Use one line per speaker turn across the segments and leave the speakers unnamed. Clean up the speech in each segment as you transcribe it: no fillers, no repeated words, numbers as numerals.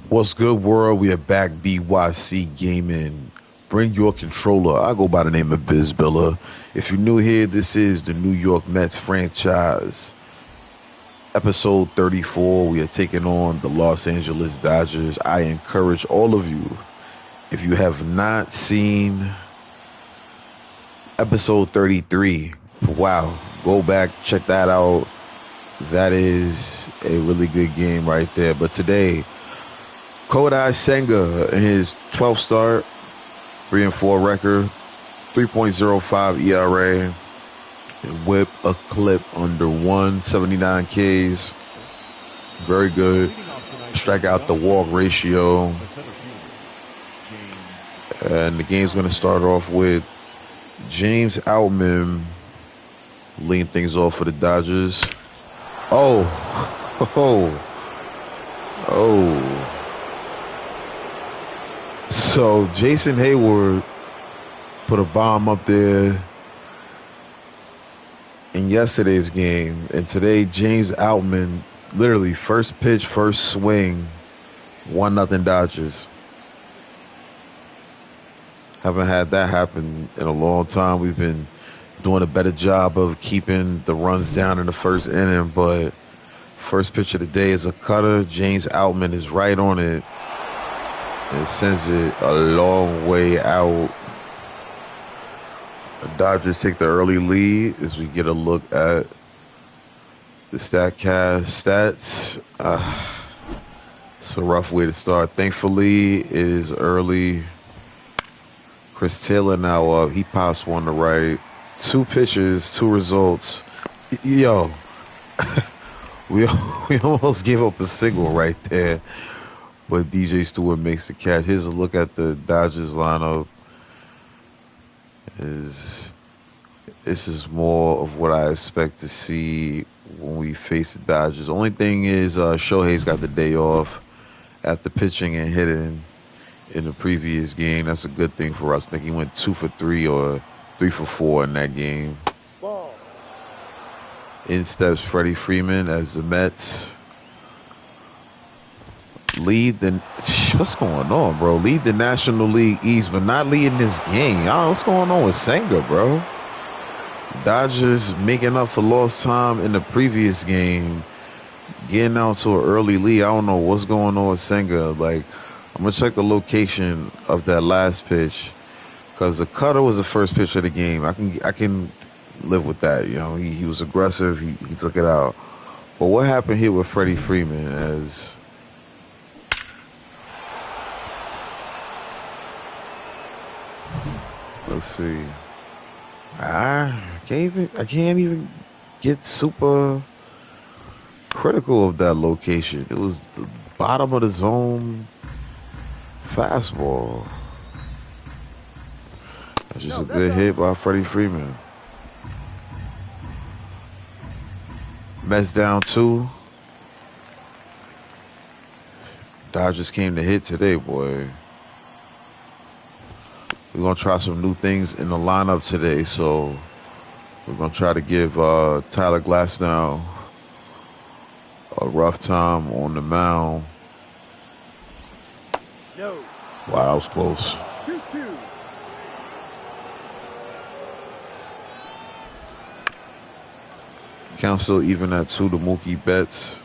What's good, world? We are back, BYC Gaming. Bring your controller. I go by the name of Bizbilla. If you're new here, this is the New York Mets franchise. Episode 34. We are taking on the Los Angeles Dodgers. I encourage all of you, if you have not seen episode 33, wow, go back, check that out. That is a really good game right there. But today, Kodai Senga in his 12th start, 3-4 record, 3.05 ERA, and whip a clip under 179 Ks. Very good. Strikeout to walk ratio. And the game's going to start off with James Outman leading things off for the Dodgers. Oh. So Jason Hayward put a bomb up there in yesterday's game, and today James Outman, literally first pitch, first swing, 1-0 Dodgers. Haven't had that happen in a long time. We've been doing a better job of keeping the runs down in the first inning, but first pitch of the day is a cutter. James Outman is right on it. It sends it a long way out. The Dodgers take the early lead as we get a look at the StatCast stats. It's a rough way to start. Thankfully, it is early. Chris Taylor now up. He pops one to right. 2 pitches, 2 results. Yo, we almost gave up a single right there. But DJ Stewart makes the catch. Here's a look at the Dodgers lineup. This is more of what I expect to see when we face the Dodgers. Only thing is Shohei's got the day off after pitching and hitting in the previous game. That's a good thing for us. I think he went 2 for 3 or 3 for 4 in that game. In steps Freddie Freeman as the Mets lead the what's going on, bro? Lead the National League East, but not leading this game. What's going on with Senga, bro? Dodgers making up for lost time in the previous game, getting out to an early lead. I don't know what's going on with Senga. Like, I'm gonna check the location of that last pitch because the cutter was the first pitch of the game. I can live with that. You know, he was aggressive. He took it out. But what happened here with Freddie Freeman as let's see. I can't even get super critical of that location. It was the bottom of the zone fastball. That's just a good hit by Freddie Freeman. Mets down 2. Dodgers came to hit today, boy. We're going to try some new things in the lineup today, so we're going to try to give Tyler Glasnow a rough time on the mound. Wow, that was close. 2-2. Count still even at 2 to Mookie Betts.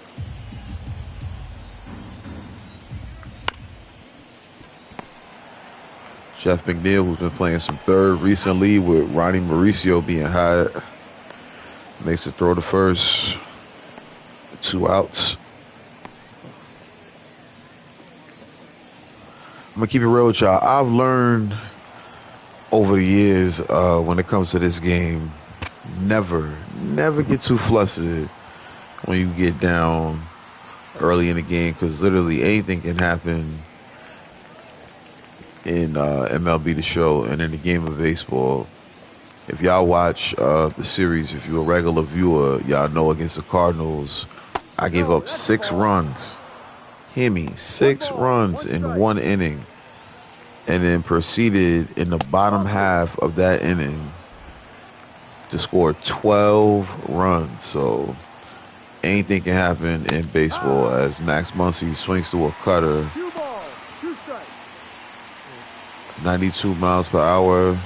Jeff McNeil, who's been playing some third recently with Ronnie Mauricio being hot, makes the throw to first. 2 outs. I'm going to keep it real with y'all. I've learned over the years when it comes to this game, never get too flustered when you get down early in the game because literally anything can happen in MLB The Show and in the game of baseball. If y'all watch the series, if you're a regular viewer, y'all know against the Cardinals, I gave up 6 runs. Hear me, 6 runs in 1 inning. And then proceeded in the bottom half of that inning to score 12 runs. So anything can happen in baseball as Max Muncy swings to a cutter 92 miles per hour.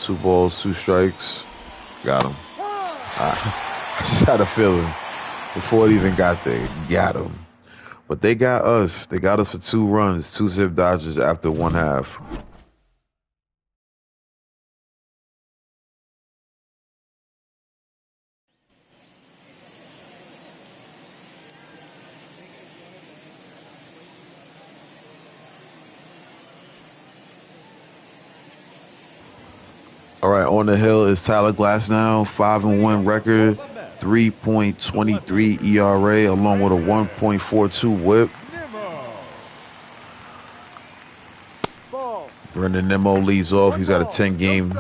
2 balls, 2 strikes. Got him. I just had a feeling before it even got there. Got him. But they got us. They got us for 2 runs, 2 zip dodges after 1/2. All right, on the hill is Tyler Glasnow, 5-1 record, 3.23 ERA, along with a 1.42 WHIP. Brendan Nimmo leads off. He's got a 10-game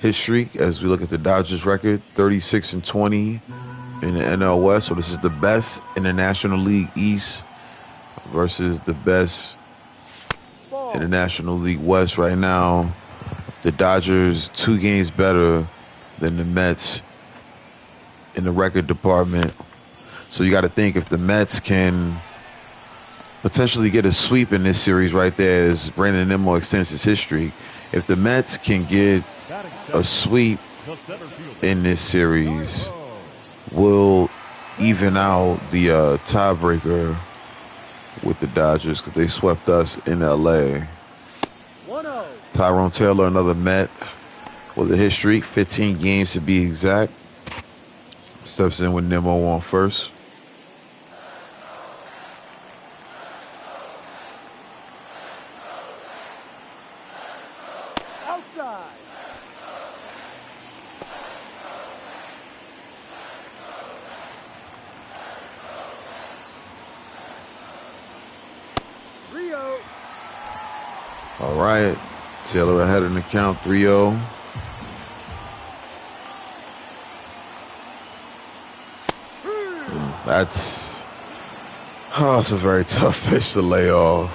history as we look at the Dodgers record, 36-20 in the NL West. So this is the best in the National League East versus the best in the National League West right now. The Dodgers 2 games better than the Mets in the record department. So you got to think if the Mets can potentially get a sweep in this series right there as Brandon Nimmo extends his history. If the Mets can get a sweep in this series, will even out the tiebreaker with the Dodgers because they swept us in L.A. Tyrone Taylor, another Met with a history, 15 games to be exact. Steps in with Nimmo on first.
Outside. Rio.
All right. Taylor ahead in the count, 3-0. That's it's a very tough pitch to lay off.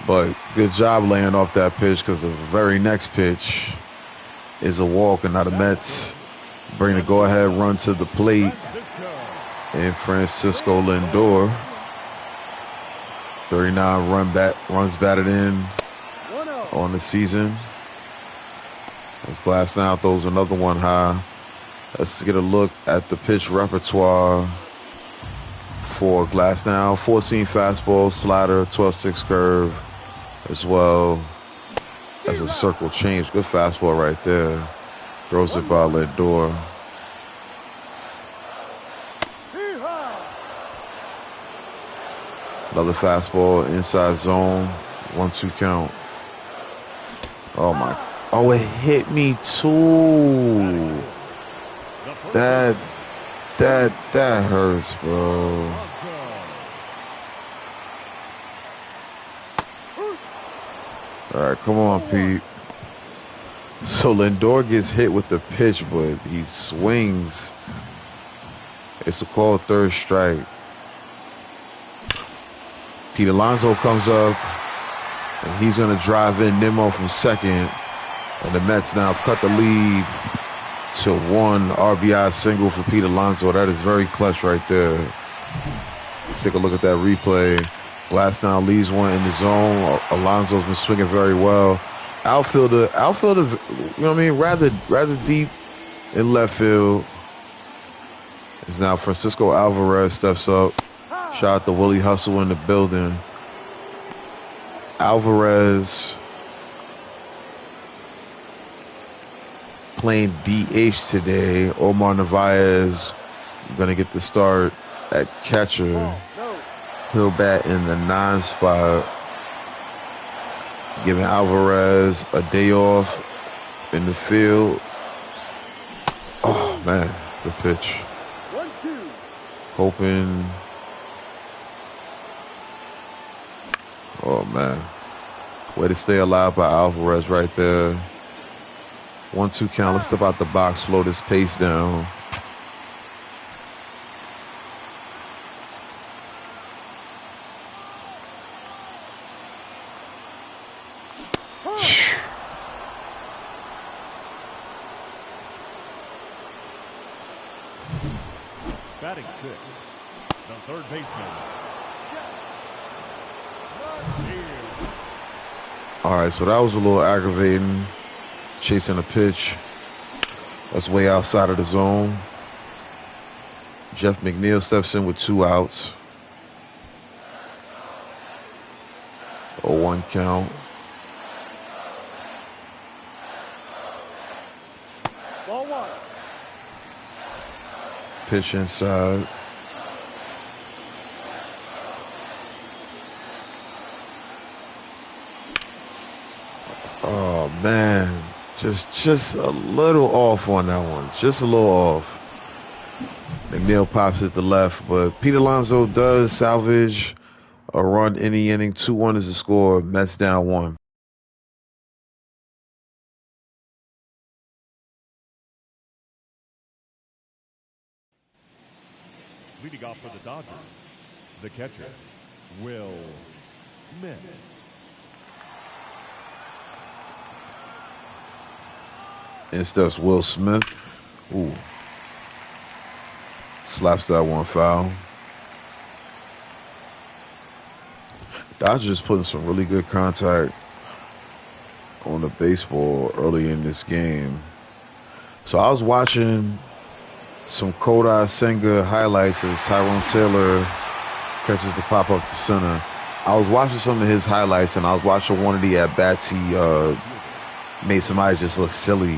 But good job laying off that pitch because the very next pitch is a walk, and now the Mets bring the go-ahead run to the plate. And Francisco Lindor, 39 runs batted in on the season. As Glasnow throws another one high. Let's get a look at the pitch repertoire for Glasnow. 4-seam fastball, slider, 12-6 curve, as well as a circle change. Good fastball right there. Throws it by Lindor. Another fastball, inside zone, 1-2 count. Oh my, oh, it hit me too. That hurts, bro. All right, come on, Pete. So Lindor gets hit with the pitch, but he swings. It's a called third strike. Pete Alonso comes up, and he's going to drive in Nimmo from second. And the Mets now cut the lead to 1 RBI single for Pete Alonso. That is very clutch right there. Let's take a look at that replay. Glasnow leaves one in the zone. Alonso's been swinging very well. Outfielder, you know what I mean, rather deep in left field. Is now Francisco Alvarez steps up. Shout out to Willie Hustle in the building. Alvarez playing DH today. Omar Narvaez going to get the start at catcher. He'll bat in the 9 spot. Giving Alvarez a day off in the field. Oh, man, the pitch. Hoping. Oh, man. Way to stay alive by Alvarez right there. 1-2 count. Let's step out the box, slow this pace down.
Batting 6, The third baseman.
All right, so that was a little aggravating. Chasing a pitch that's way outside of the zone. Jeff McNeil steps in with 2 outs. 0-1 count.
Ball 1.
Pitch inside. Oh man, just a little off on that one. Just a little off. McNeil pops it to left, but Pete Alonso does salvage a run in the inning. 2-1 is the score. Mets down 1.
Leading off for the Dodgers, the catcher, Will Smith.
And steps Will Smith. Ooh. Slaps that one foul. Dodgers putting some really good contact on the baseball early in this game. So I was watching some Kodai Senga highlights as Tyrone Taylor catches the pop up to center. I was watching some of his highlights, and I was watching one of the at-bats he made somebody just look silly.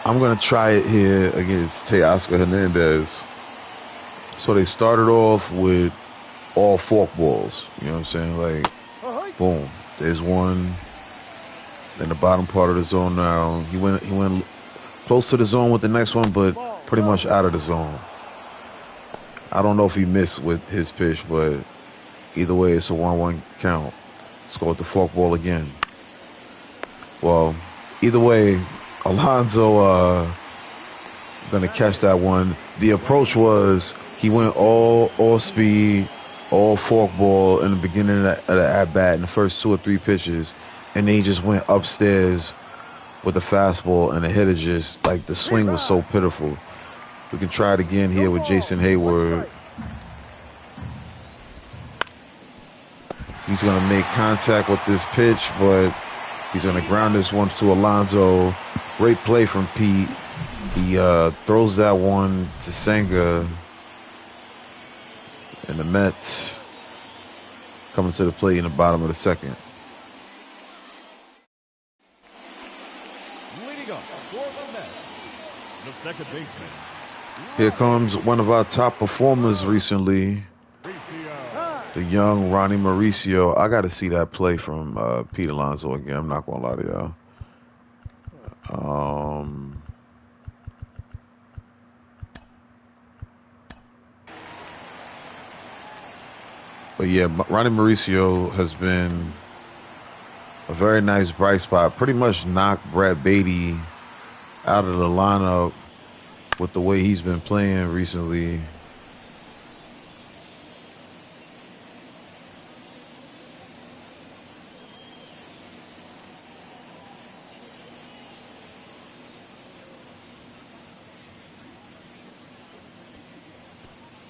I'm going to try it here against Teoscar Hernandez. So they started off with all forkballs. You know what I'm saying? Like, boom, there's one. In the bottom part of the zone now. He went close to the zone with the next one, but pretty much out of the zone. I don't know if he missed with his pitch, but either way, it's a 1-1 count. Let's go with the forkball again. Well, either way, Alonso gonna catch that one. The approach was he went all speed, all forkball in the beginning of the at-bat in the first 2 or 3 pitches, and then he just went upstairs with a fastball, and the hitter just, like, the swing was so pitiful. We can try it again here with Jason Hayward. He's going to make contact with this pitch, but he's going to ground this one to Alonso. Great play from Pete. He throws that one to Senga. And the Mets coming to the plate in the bottom of the second.
Leading up for the Mets, the second baseman.
Here comes one of our top performers recently, the young Ronnie Mauricio. I got to see that play from Pete Alonso again. I'm not going to lie to y'all. But yeah, Ronnie Mauricio has been a very nice bright spot. Pretty much knocked Brad Beatty out of the lineup with the way he's been playing recently.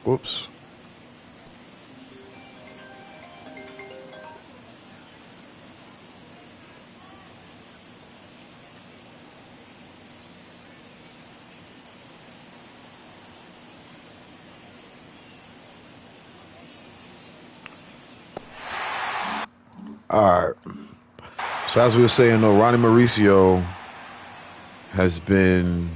Whoops. All right. So as we were saying, though, Ronnie Mauricio has been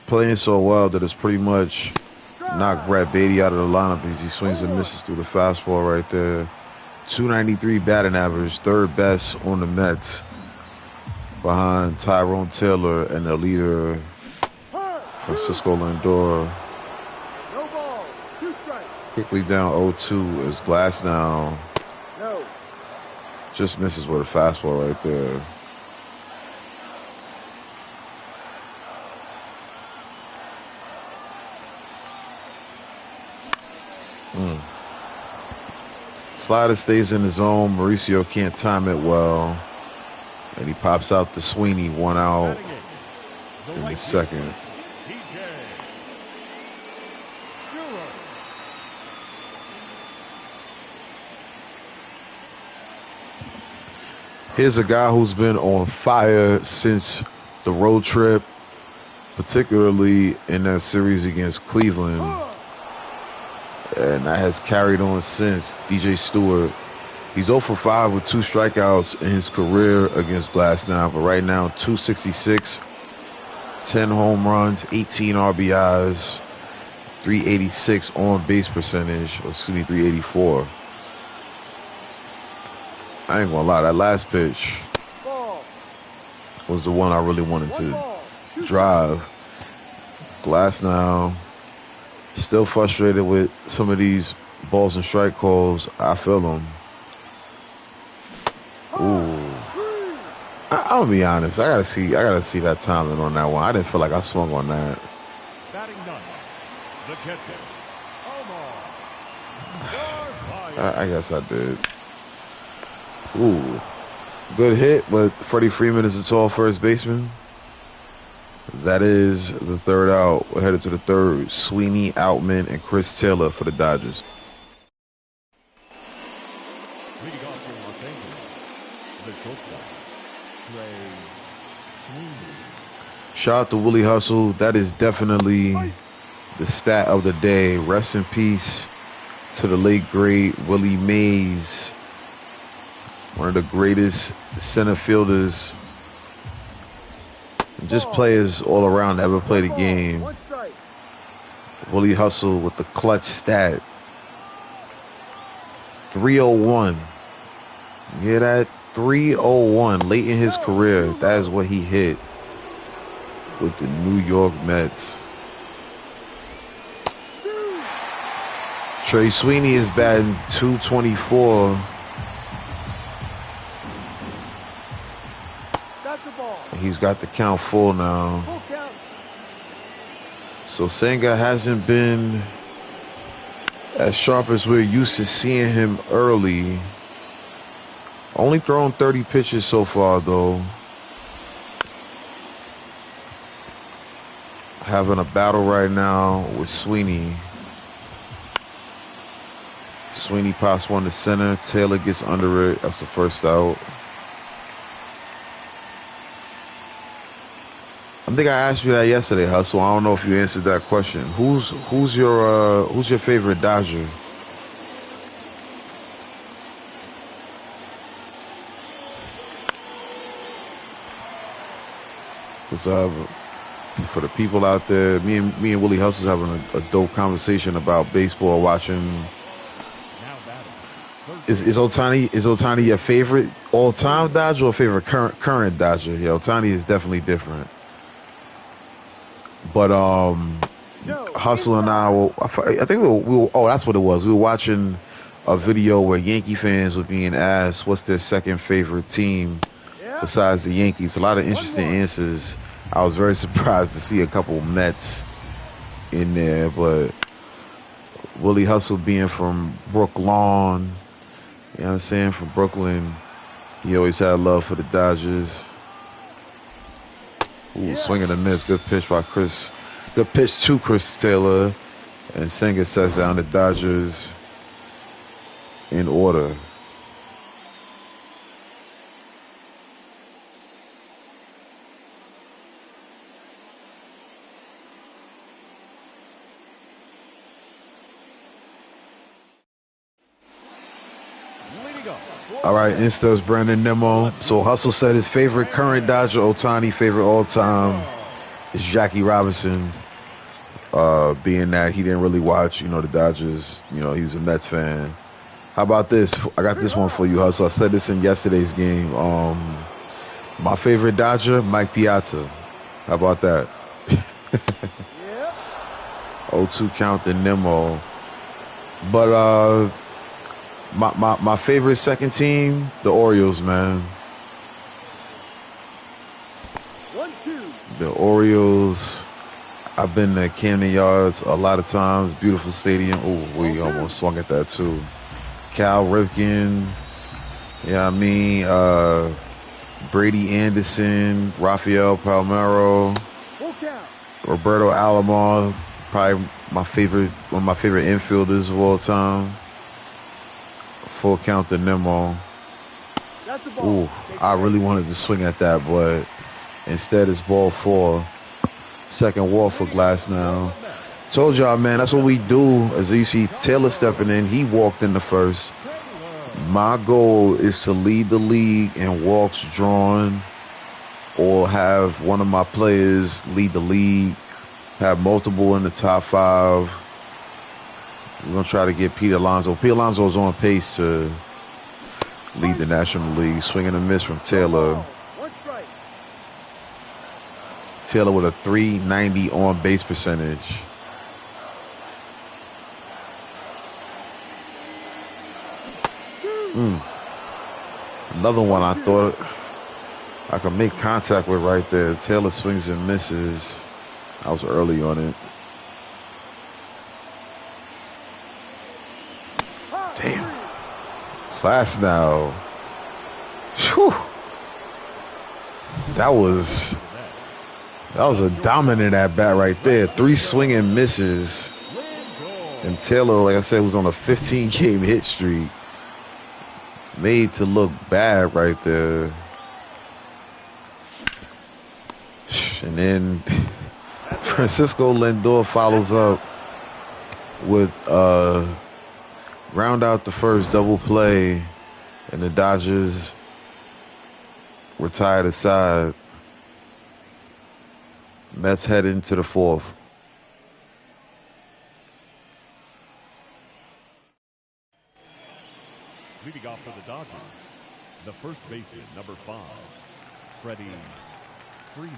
playing so well that it's pretty much knocked Brad Beatty out of the lineup because he swings and misses through the fastball right there. 293 batting average, third best on the Mets, behind Tyrone Taylor and the leader, Francisco Lindor. Quickly down 0-2 as Glasnow just misses with a fastball right there. Slider stays in the zone. Mauricio can't time it well. And he pops out to Sweeney, 1 out in the second. Here's a guy who's been on fire since the road trip, particularly in that series against Cleveland. And that has carried on since. DJ Stewart. He's 0 for 5 with 2 strikeouts in his career against Glasnow. But right now, 266, 10 home runs, 18 RBIs, 386 on base percentage. Or excuse me, 384. I ain't gonna lie, that last pitch was the one I really wanted to drive. Glasnow still frustrated with some of these balls and strike calls. I feel them. Ooh. I'll be honest. I gotta see that timing on that one. I didn't feel like I swung on that.
Batting ninth, the catcher,
I guess I did. Ooh. Good hit, but Freddie Freeman is a tall first baseman. That is the third out. We're headed to the third. Sweeney, Outman, and Chris Taylor for the Dodgers.
Leading off for Los Angeles, the shortstop, Trey Sweeney.
Shout out to Willie Hustle. That is definitely the stat of the day. Rest in peace to the late great Willie Mays, one of the greatest center fielders and just players all around that ever played the game. Willie Hustle with the clutch stat. 301. You hear that? 301 late in his career. That is what he hit with the New York Mets. Trey Sweeney is batting .224. He's got the count full now. So Senga hasn't been as sharp as we're used to seeing him early. Only thrown 30 pitches so far, though. Having a battle right now with Sweeney. Sweeney pops one to center. Taylor gets under it. That's the first out. I think I asked you that yesterday, Hustle. I don't know if you answered that question. Who's your favorite Dodger? Because for the people out there, me and Willie Hustle's having a dope conversation about baseball. Watching. Is Ohtani your favorite all-time Dodger or favorite current Dodger? Yeah, Ohtani is definitely different. But Hustle and I think oh, that's what it was. We were watching a video where Yankee fans were being asked what's their second favorite team besides the Yankees. A lot of interesting answers. I was very surprised to see a couple Mets in there, but Willie Hustle being from Brooklyn, you know what I'm saying, from Brooklyn, he always had love for the Dodgers. Ooh, swing and a miss. Good pitch by Chris. Good pitch to Chris Taylor. And Senga sets down the Dodgers in order. All right, Insta's Brandon Nimmo. So Hustle said his favorite current Dodger, Ohtani, favorite all-time is Jackie Robinson. Being that he didn't really watch, the Dodgers. He was a Mets fan. How about this? I got this one for you, Hustle. I said this in yesterday's game. My favorite Dodger, Mike Piazza. How about that? 0-2 count to Nimmo. But my favorite second team, the Orioles, man.
1-2.
The Orioles. I've been to Camden Yards a lot of times. Beautiful stadium. Oh, we almost swung at that too. Cal Ripken. Yeah, Brady Anderson, Rafael Palmeiro, Roberto Alomar, probably one of my favorite infielders of all time. Full count to Nimmo. Ooh, I really wanted to swing at that, but instead it's ball 4. Second wall for Glass now. Told y'all, man, that's what we do. As you see Taylor stepping in, he walked in the first. My goal is to lead the league in walks drawn, or have one of my players lead the league, have multiple in the top 5. We're going to try to get Pete Alonso. Pete Alonso's on pace to lead the National League. Swing and a miss from Taylor. Taylor with a .390 on base percentage. Another one I thought I could make contact with right there. Taylor swings and misses. I was early on it. Damn. Class now. Whew. That was a dominant at bat right there. 3 swing and misses. And Taylor, like I said, was on a 15-game hit streak. Made to look bad right there. And then Francisco Lindor follows up with round out the first double play, and the Dodgers retire the side. Mets head into the 4th.
Leading off for the Dodgers, the first baseman, number 5, Freddie Freeman.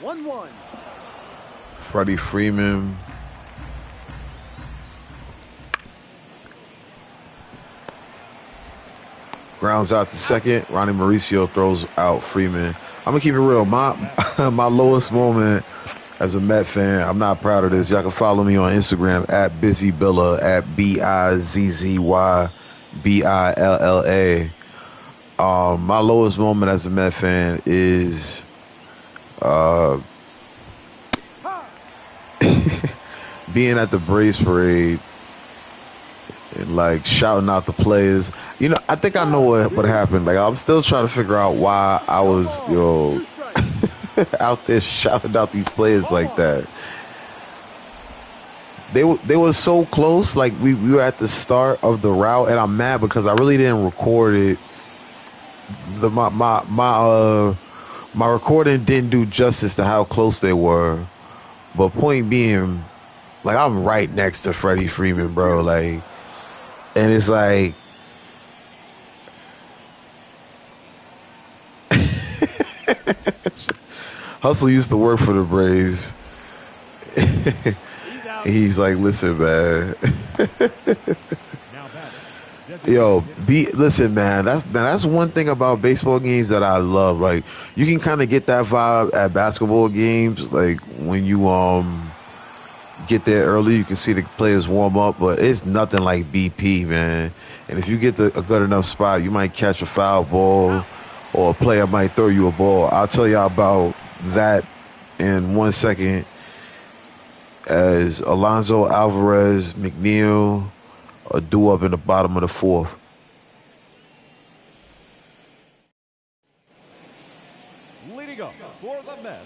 1-1.
Freddie Freeman. Grounds out to second. Ronnie Mauricio throws out Freeman. I'm gonna keep it real. My lowest moment as a Met fan, I'm not proud of this. Y'all can follow me on Instagram at BizzyBilla, at BIZZYBILLA. My lowest moment as a Met fan is being at the Braves parade and like shouting out the players. You know, I think I know what happened. Like, I'm still trying to figure out why I was, out there shouting out these players like that. They were so close. Like, we were at the start of the route, and I'm mad because I really didn't record it. My recording didn't do justice to how close they were. But point being, like, I'm right next to Freddie Freeman, bro. Like, and it's like, Hustle used to work for the Braves. He's like, listen, man. Listen, man. That's one thing about baseball games that I love. Like, you can kind of get that vibe at basketball games. Like, when you get there early, you can see the players warm up, but it's nothing like BP, man. And if you get a good enough spot, you might catch a foul ball, or a player might throw you a ball. I'll tell y'all about that in 1 second, as Alonso, Alvarez, McNeil are due up in the bottom of the 4th.
Leading up for the Mets,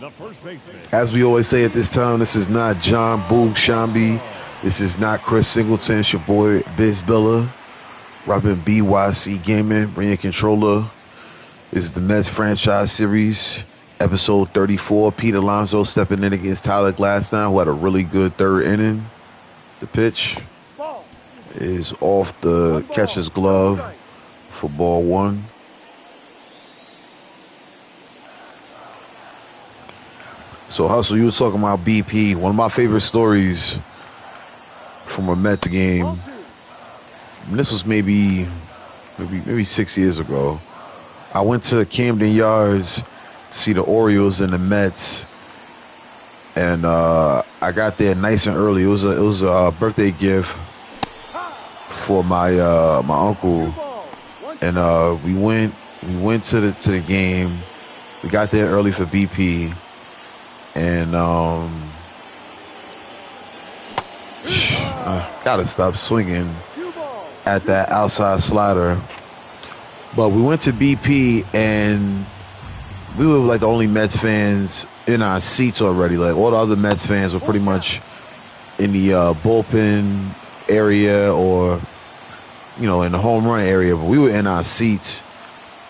the first baseman.
As we always say at this time, this is not John Boog Shambi. This is not Chris Singleton. It's your boy Biz Billa, repping BYC Gaming. Bring your controller. This is the Mets franchise series, episode 34. Pete Alonso stepping in against Tyler Glasnow, who had a really good 3rd inning. The pitch is off the catcher's glove for ball 1. So, Hustle, you were talking about BP. One of my favorite stories from a Mets game. And this was maybe 6 years ago. I went to Camden Yards to see the Orioles and the Mets, and I got there nice and early. It was a birthday gift for my uncle, and we went to the game. We got there early for BP, and Gotta stop swinging
Cue ball.
at that outside slider. But we went to BP and we were like the only Mets fans in our seats already. Like all the other Mets fans were pretty much in the bullpen area or, you know, in the home run area. But we were in our seats,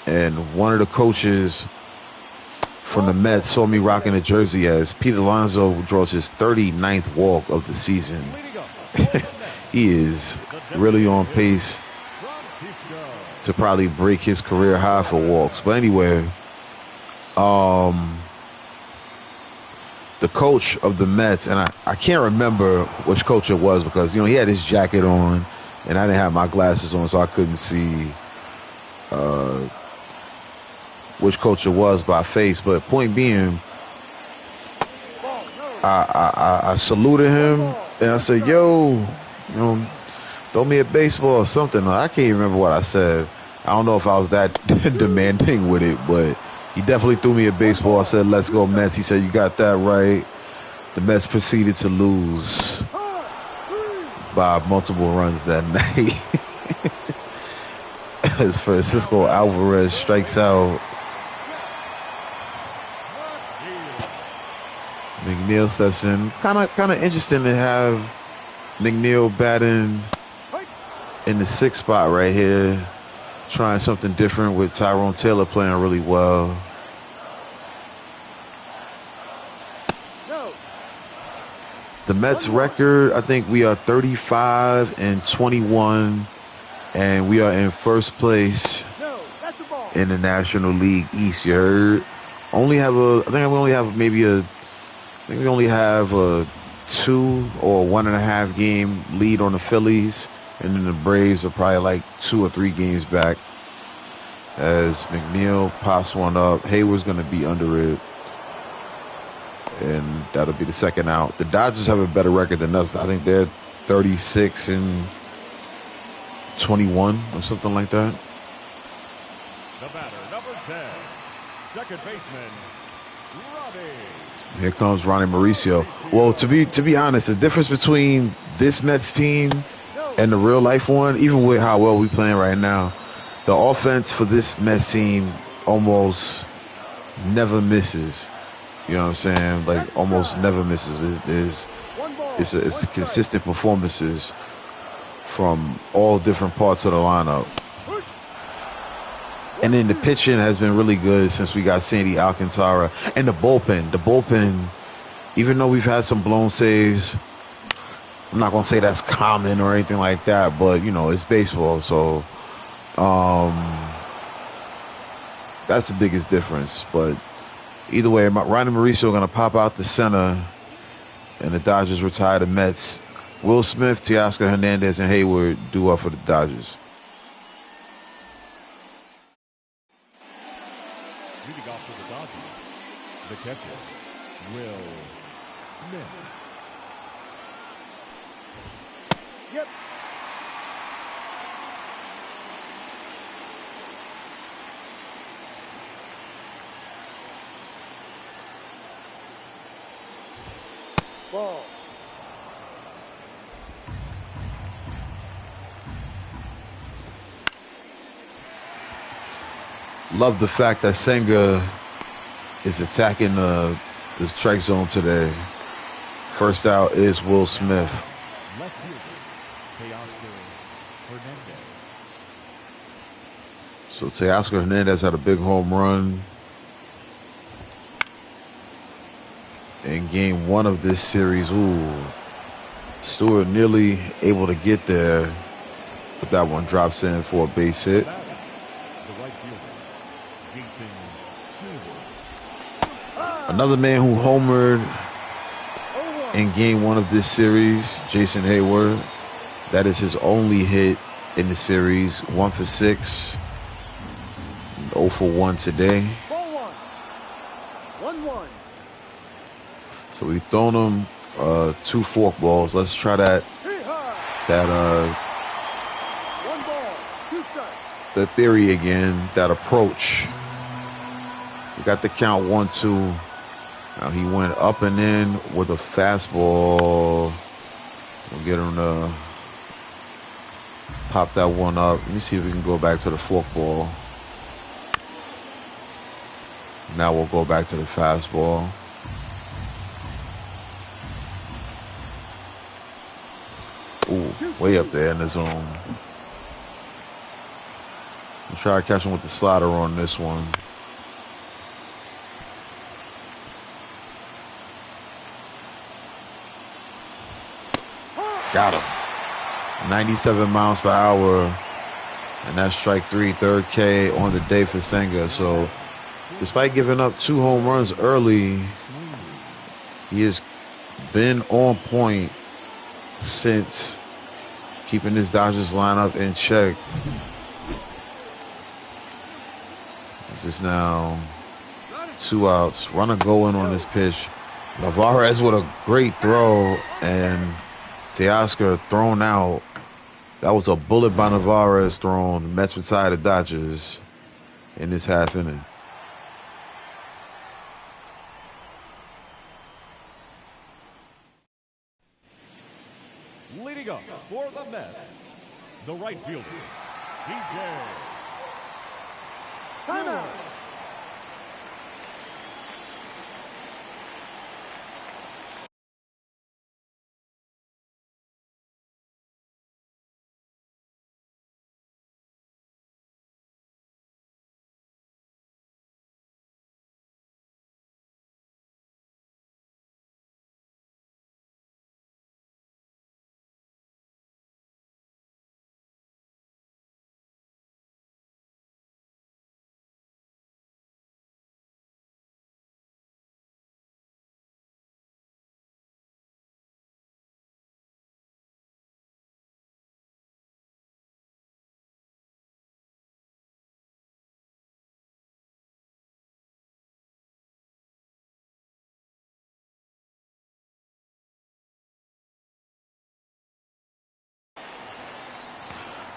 and one of the coaches from the Mets saw me rocking a jersey as Pete Alonso draws his 39th walk of the season. He is really on pace to probably break his career high for walks. But anyway, the coach of the Mets, and I can't remember which coach it was because, you know, he had his jacket on and I didn't have my glasses on, so I couldn't see which coach it was by face. But point being, I saluted him and I said, yo, you know, throw me a baseball or something. I can't even remember what I said. I don't know if I was that demanding with it, but he definitely threw me a baseball. I said, let's go Mets. He said, you got that right. The Mets proceeded to lose by multiple runs that night. As Francisco Alvarez strikes out, McNeil steps in. Kind of interesting to have McNeil batting in the 6th spot right here, trying something different with Tyrone Taylor playing really well. The Mets record, I think we are 35-21, and we are in first place in the National League East. You heard? I think we only have a 2 or 1.5 game lead on the Phillies, and then the Braves are probably like 2 or 3 games back. As McNeil pops one up, Hayward's going to be under it, and that'll be the second out. The Dodgers have a better record than us. I think they're 36-21 or something like that.
The batter, number 10, second baseman, Robbie.
Here comes Ronnie Mauricio. Well, to be honest, the difference between this Mets team and the real life one, even with how well we playing right now, the offense for this Mets team almost never misses. You know what I'm saying? Like almost never misses. It's consistent performances from all different parts of the lineup. And then the pitching has been really good since we got Sandy Alcantara. And the bullpen, even though we've had some blown saves, I'm not going to say that's common or anything like that, but, you know, it's baseball. So that's the biggest difference. But either way, Ronnie Mauricio going to pop out the center, and the Dodgers retire the Mets. Will Smith, Teoscar Hernandez, and Hayward do up for the Dodgers.
Leading off for the Dodgers, the catcher, Will Smith.
Yep. Ball.
Love the fact that Senga is attacking the strike zone today. First out is Will Smith.
Left fielder, Teoscar Hernandez.
So Teoscar Hernandez had a big home run in game 1 of this series. Ooh, Stewart nearly able to get there, but that one drops in for a base hit.
The right fielder, Jason Hayward.
Another man who homered in game 1 of this series, Jason Hayward. That is his only hit in the series. 1 for 6, 0 for 1 today.
Ball 1. 1-1.
So we've thrown him 2 forkballs. Let's try that
One ball, 2 strikes.
the theory again, that approach. We got the count 1-2. Now he went up and in with a fastball. We'll get him to pop that one up. Let me see if we can go back to the forkball. Now we'll go back to the fastball. Ooh, way up there in the zone. I'll try to catch him with the slider on this one. Got him. 97 miles per hour. And that's strike three, third K on the day for Senga. So despite giving up 2 home runs early, he has been on point since keeping this Dodgers lineup in check. This is now 2 outs. Runner going on this pitch. Navarez with a great throw, and Teoscar thrown out. That was a bullet by Navarez thrown. The Mets retired the Dodgers in this half inning.
Leading up for the Mets, the right fielder, DJ.
Timeout.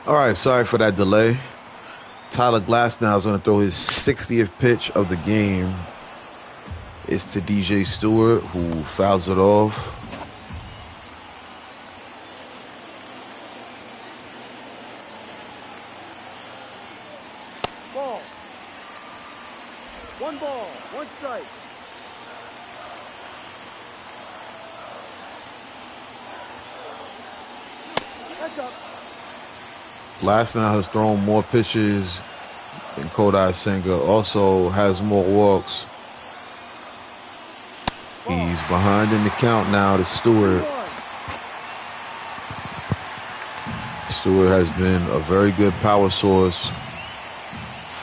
All right, sorry for that delay. Tyler Glasnow is going to throw his 60th pitch of the game. It's to DJ Stewart, who fouls it off.
Ball. 1 ball, 1 strike. That's up.
Glasnow has thrown more pitches than Kodai Senga. Also has more walks. He's behind in the count now to Stewart. Stewart has been a very good power source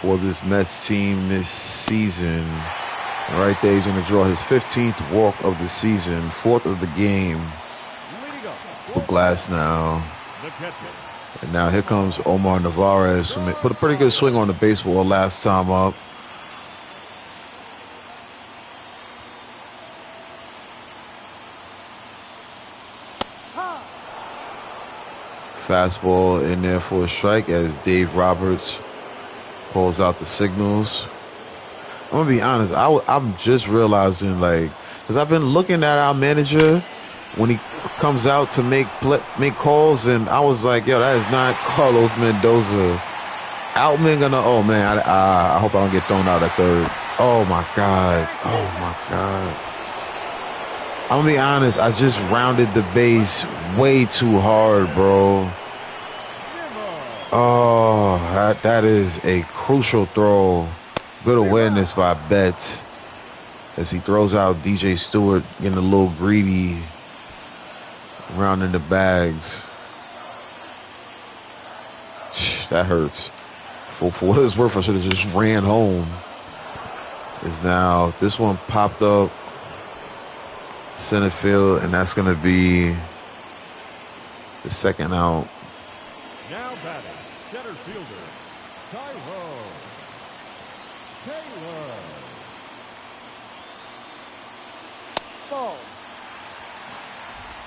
for this Mets team this season. And right there, he's going to draw his 15th walk of the season, 4th of the game for Glasnow. And now here comes Omar Narvaez, who put a pretty good swing on the baseball last time up. Fastball in there for a strike as Dave Roberts pulls out the signals. I'm going to be honest, I'm just realizing, like, because I've been looking at our manager when he comes out to make calls, and I was like, yo, that is not Carlos Mendoza. Outman gonna, oh man, I hope I don't get thrown out at third. Oh my God. I'm gonna be honest, I just rounded the base way too hard, bro. Oh, that is a crucial throw. Good awareness by Betts as he throws out DJ Stewart, getting a little greedy. Rounding the bags. That hurts. For what it's worth, I should have just ran home. Is now this one popped up center field, and that's going to be the second out.
Now batting, center fielder, Tyler Taylor.
Ball.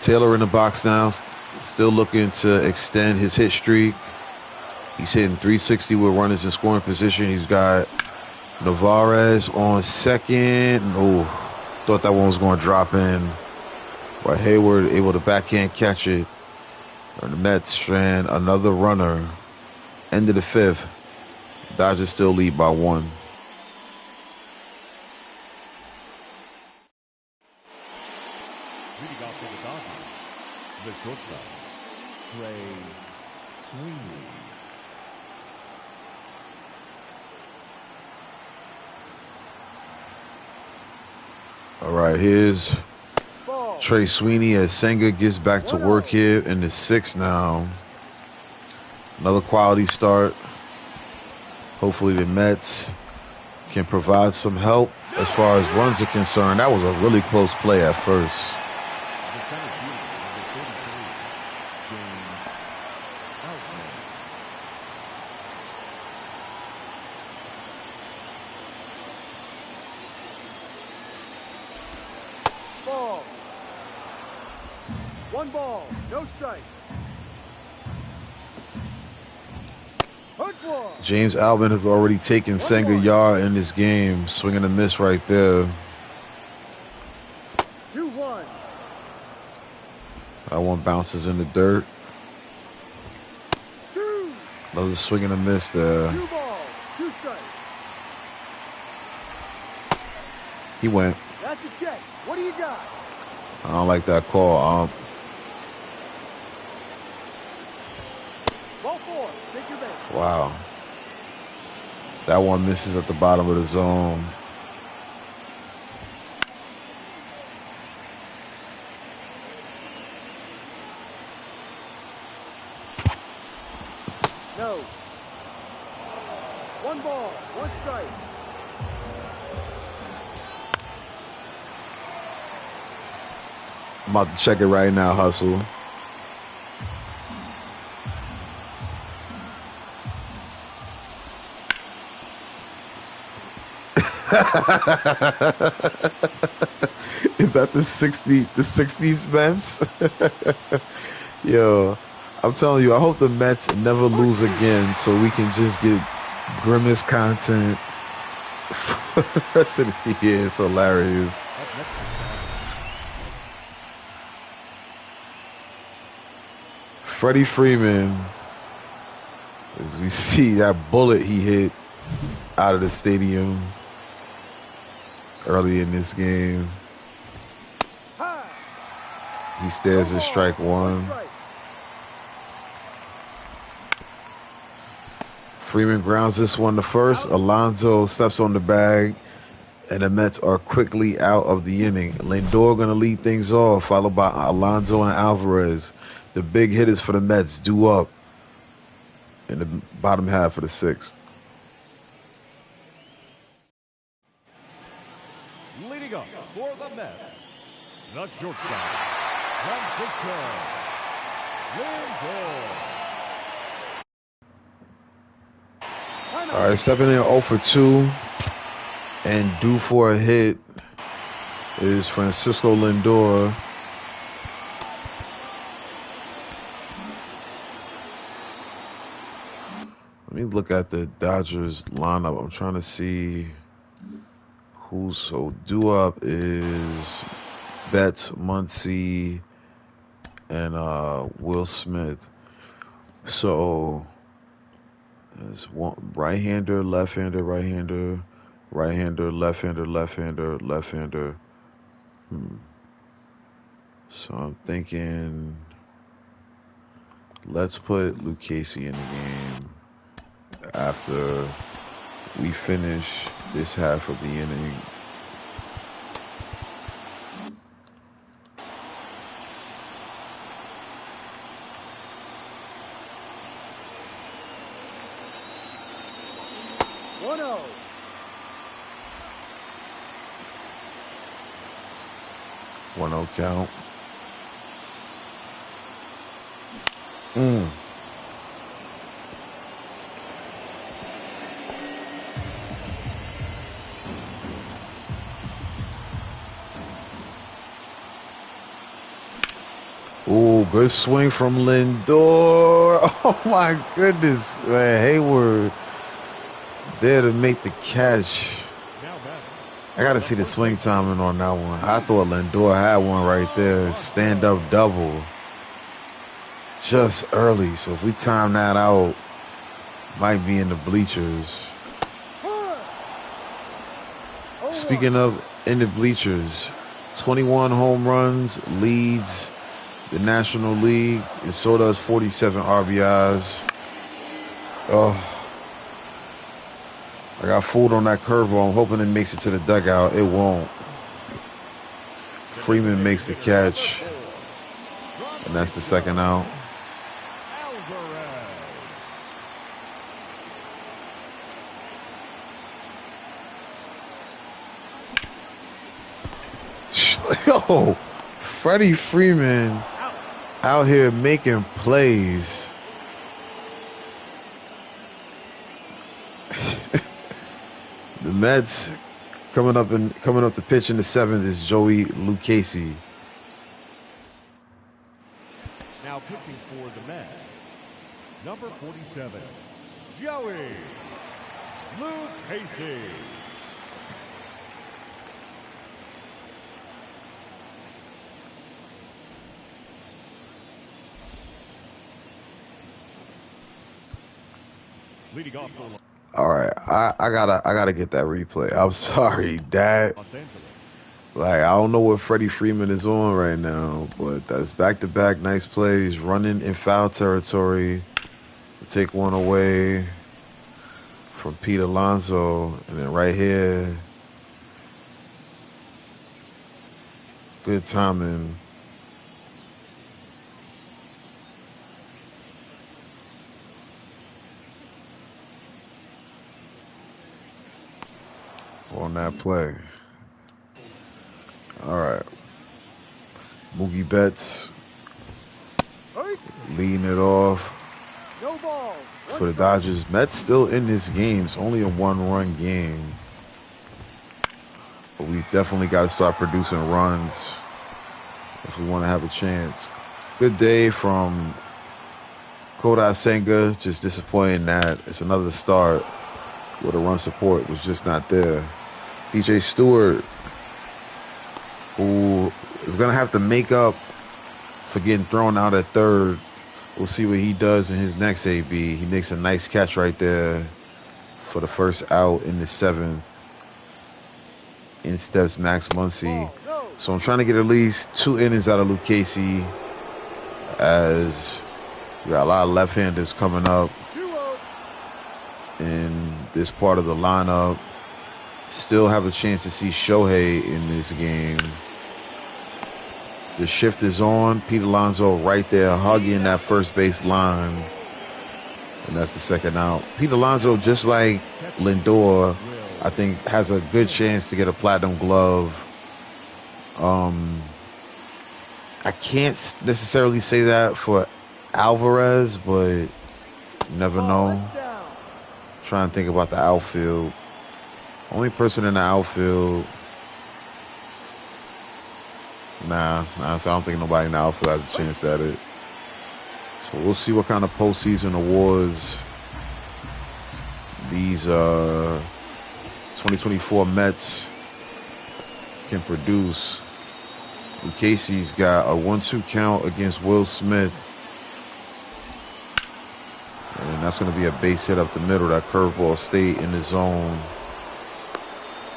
Taylor in the box now, still looking to extend his hit streak. He's hitting 360 with runners in scoring position. He's got Navarez on second. Oh, thought that one was going to drop in. But Hayward able to backhand catch it. And the Mets strand another runner. End of the fifth. Dodgers still lead by 1.
Leading off for the Dodgers, the shortstop, Trey Sweeney.
All right, here's
Ball.
Trey Sweeney as Senga gets back to work here in the 6th now. Another quality start. Hopefully the Mets can provide some help as far as runs are concerned. That was a really close play at first.
The center fielder, number 33, James Outman.
Ball. 1 ball. No strike. Hook one.
James Alvin has already taken Senga yard in this game. Swing and a miss right there.
2-1.
That one bounces in the dirt.
2.
Another swing and a miss there.
2 balls. 2 strikes.
He went.
That's a check. What do you got?
I don't like that call.
Ball 4. Take your base.
Wow. That one misses at the bottom of the zone.
No. 1 ball. 1 strike.
I'm about to check it right now, Hustle. Is that the 60s Mets? Yo, I'm telling you, I hope the Mets never lose again so we can just get Grimace content for the rest of the year. It's hilarious. Freddie Freeman, as we see that bullet he hit out of the stadium early in this game.
High.
He stares at strike 1.
Strike.
Freeman grounds this one to first. Alonso steps on the bag, and the Mets are quickly out of the inning. Lindor going to lead things off, followed by Alonso and Alvarez. The big hitters for the Mets due up in the bottom half of the 6th.
Leading up for the Mets, the shortstop, Francisco Lindor.
All right, stepping in 0 for 2 and due for a hit is Francisco Lindor. Let me look at the Dodgers lineup. I'm trying to see who's so due up is Betts, Muncy, and Will Smith. So there's one right-hander, left-hander, right-hander, right-hander, left-hander, left-hander, left-hander. So I'm thinking let's put Luke Casey in the game after we finish this half of the inning. One 0 count. Ooh, good swing from Lindor. Oh my goodness, man. Hayward there to make the catch. I gotta see the swing timing on that one. I thought Lindor had one right there. Stand up double. just early. So if we time that out, might be in the bleachers. Speaking of in the bleachers, 21 home runs leads the National League, and so does 47 RBIs. Oh, I got fooled on that curveball. I'm hoping it makes it to the dugout. It won't. Freeman makes the catch, and that's the second out. Yo, Freddie Freeman out here making plays. The Mets coming up to pitch in the seventh is Joey Lucchesi.
Now pitching for the Mets, number 47, Joey Lucchesi. Leading off for
All right, I gotta get that replay. I'm sorry, Dad.
Los Angeles.
Like, I don't know what Freddie Freeman is on right now, but that's back-to-back nice plays, running in foul territory to take one away from Pete Alonso, and then right here, good timing. On that play. All right. Mookie Betts leading it off
No balls.
for the Dodgers. Mets still in this game. It's only a one-run game. But we definitely got to start producing runs if we want to have a chance. Good day from Kodai Senga. Just disappointing that it's another start where the run support was just not there. DJ Stewart, who is going to have to make up for getting thrown out at third. We'll see what he does in his next AB. He makes a nice catch right there for the first out in the seventh. In steps Max Muncy. So I'm trying to get at least 2 innings out of Lucchesi, as we got a lot of left-handers coming up in this part of the lineup. Still have a chance to see Shohei in this game. The shift is on. Pete Alonso right there hugging that first base line. And that's the second out. Pete Alonso, just like Lindor, I think has a good chance to get a platinum glove. I can't necessarily say that for Alvarez, but you never know. Trying to think about the outfield. Only person in the outfield. Nah, so I don't think nobody in the outfield has a chance at it. So we'll see what kind of postseason awards these 2024 Mets can produce. Lucchesi's got a 1-2 count against Will Smith. And that's going to be a base hit up the middle. That curveball stayed in the zone.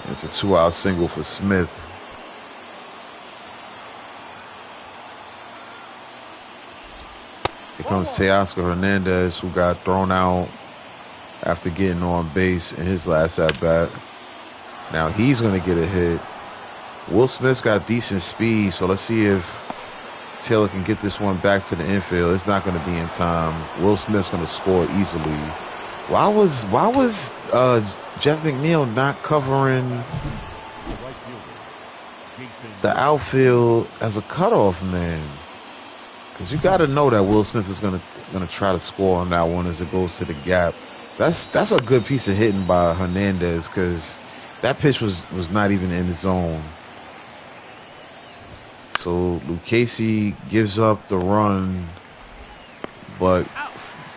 It's a 2-out single for Smith. Here comes Teoscar Hernandez, who got thrown out after getting on base in his last at-bat. Now he's going to get a hit. Will Smith's got decent speed, so let's see if Taylor can get this one back to the infield. It's not going to be in time. Will Smith's going to score easily. Why was Jeff McNeil not covering the outfield as a cutoff man? Because you got to know that Will Smith is gonna try to score on that one as it goes to the gap. That's a good piece of hitting by Hernandez, because that pitch was not even in the zone. So Lucchesi gives up the run, but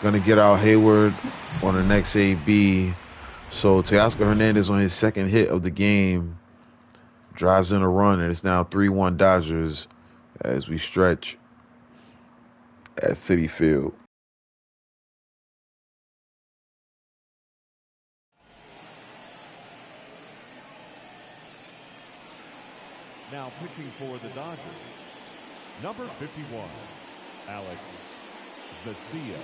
gonna get out Hayward on the next AB. So Teoscar Hernandez on his second hit of the game drives in a run, and it's now 3-1 Dodgers as we stretch. at Citi Field.
Now pitching for the Dodgers, number 51, Alex Vesia.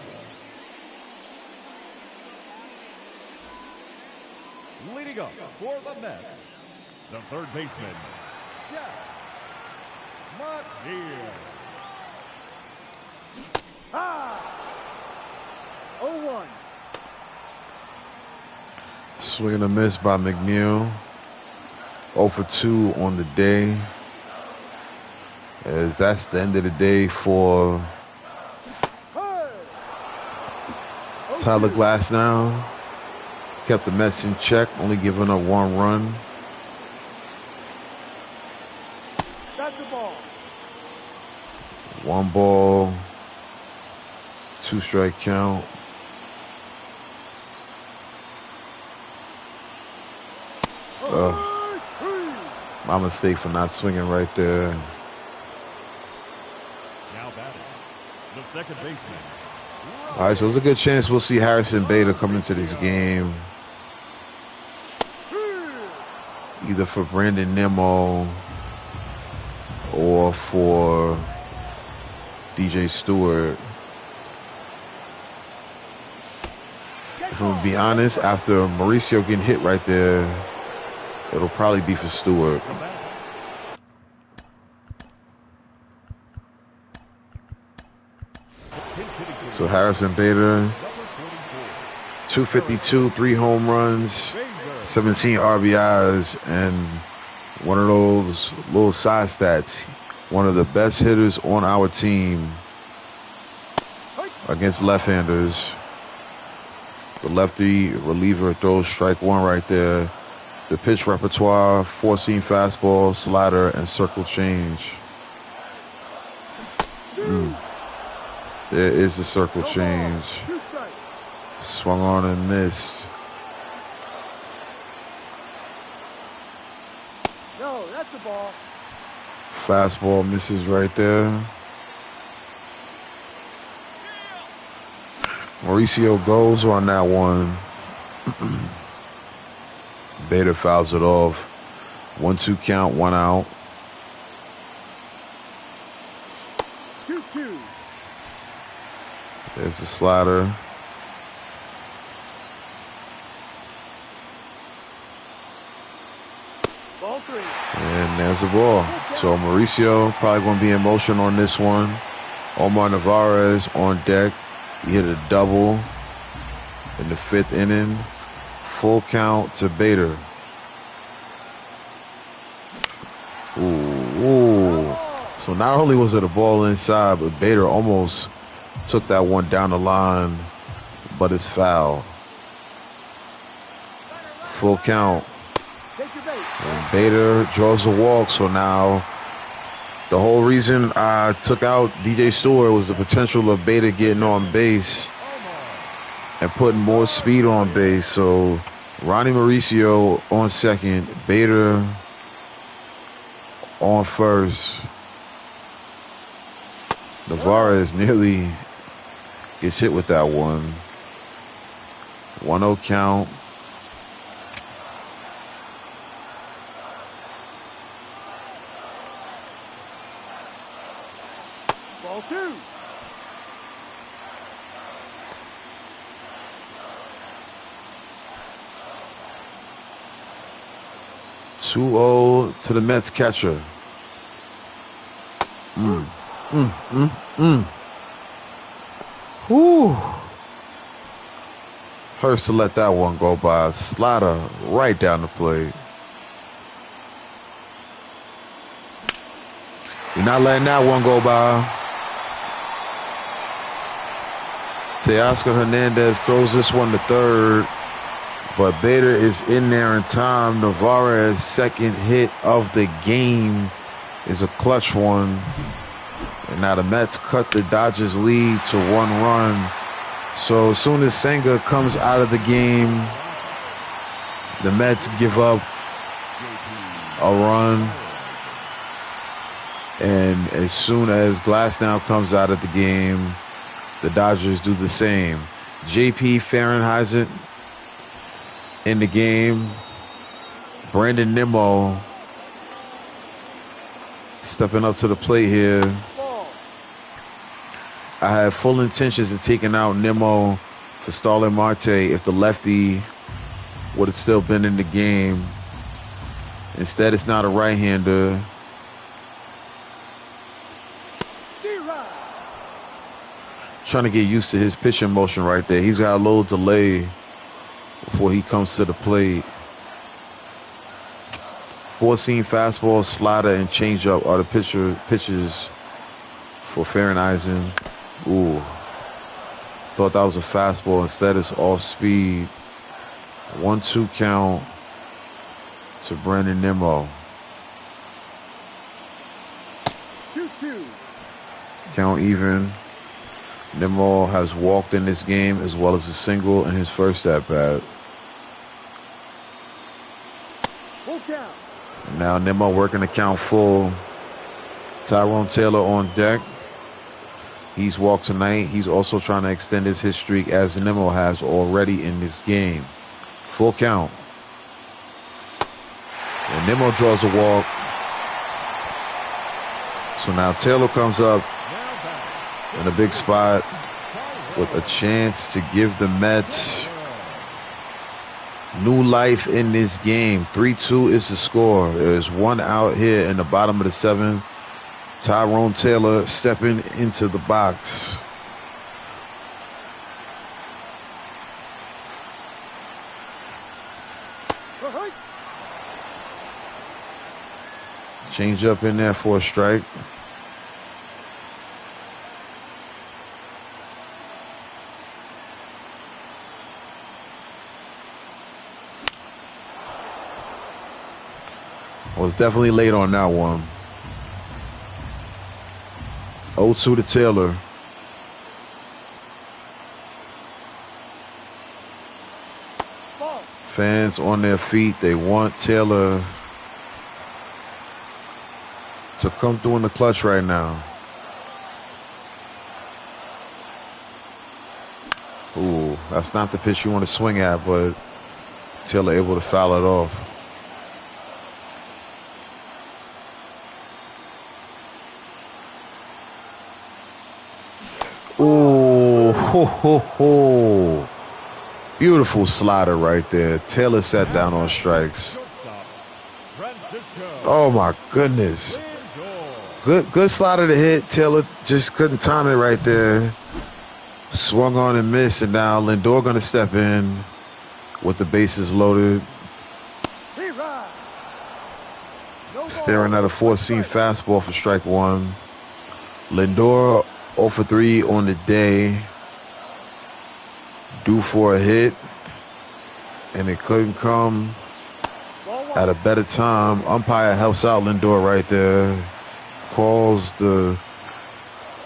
Leading up for the Mets, the third baseman, Jeff McNeil.
High. 0-1.
Swing and a miss by McNeil. 0 for 2 on the day. As that's the end of the day for
Hey.
Tyler
0-2.
Glasnow. Kept the Mets in check, only giving up 1 run.
That's the ball.
1 ball, 2 strike count. My mistake for not swinging right there.
Now batting, the second baseman.
All right, so there's a good chance we'll see Harrison Bader come into this game. Either for Brandon Nimmo or for DJ Stewart. If I'm gonna be honest, after Mauricio getting hit right there, it'll probably be for Stewart. So Harrison Bader, 252, 3 home runs, 17 RBIs, and one of those little side stats. One of the best hitters on our team against left-handers. The lefty reliever throws strike 1 right there. The pitch repertoire, 4-seam fastball, slider, and circle change. There is the circle change. Swung on and missed.
No, that's the ball.
Fastball misses right there. Mauricio goes on that one. Bader fouls it off. 1-2 count, 1 out.
2-2.
There's the slider.
Ball 3.
And there's the ball. So Mauricio probably going to be in motion on this one. Omar Narvaez on deck. He hit a double in the 5th inning. Full count to Bader. Ooh. So not only was it a ball inside, but Bader almost took that one down the line, but it's foul. Full count.
Take your base.
And Bader draws a walk, so now the whole reason I took out DJ Stewart was the potential of Bader getting on base and putting more speed on base. So Ronnie Mauricio on second, Bader on first. Narvaez nearly gets hit with that one. 1-0 count.
Ball 2.
Two-0 to the Mets catcher. Whew. Hurts to let that one go by. Slider right down the plate. You're not letting that one go by. Teoscar Hernandez throws this one to third, but Bader is in there in time. Narvaez's second hit of the game is a clutch one. And now the Mets cut the Dodgers lead to 1 run. So as soon as Senga comes out of the game, the Mets give up a run. And as soon as Glasnow comes out of the game, The Dodgers do the same. J.P. Fahrenheit in the game. Brandon Nimmo stepping up to the plate here.
Ball.
I had full intentions of taking out Nimmo for Starling Marte if the lefty would have still been in the game. Instead, it's not a right-hander.
D-Rod.
Trying to get used to his pitching motion right there. He's got a little delay before he comes to the plate. Four-seam fastball, slider, and changeup are the pitches for Fahrenheisen. Ooh. Thought that was a fastball. Instead, it's off speed. 1-2 count to Brandon Nimmo.
2-2.
Count even. Nimmo has walked in this game as well as a single in his first at-bat.
Full count.
Now Nimmo working the count full. Tyrone Taylor on deck. He's walked tonight. He's also trying to extend his hit streak as Nimmo has already in this game. Full count. And Nimmo draws a walk. So now Taylor comes up in a big spot with a chance to give the Mets new life in this game. 3-2 is the score. There's one out here in the bottom of the seventh. Tyrone Taylor stepping into the box. Change up in there for a strike. Was definitely late on that one. 0-2 to Taylor.
Ball.
Fans on their feet. They want Taylor to come through in the clutch right now. Ooh, that's not the pitch you want to swing at, but Taylor able to foul it off. Ooh, ho, ho, ho. Beautiful slider right there. Taylor sat down on strikes. Oh my goodness. Good slider to hit. Taylor just couldn't time it right there. Swung on and missed, and now Lindor gonna step in with the bases loaded. Staring at a four-seam fastball for strike one. Lindor 0 for 3 on the day. Due for a hit, and it couldn't come at a better time. Umpire helps out Lindor right there. Calls the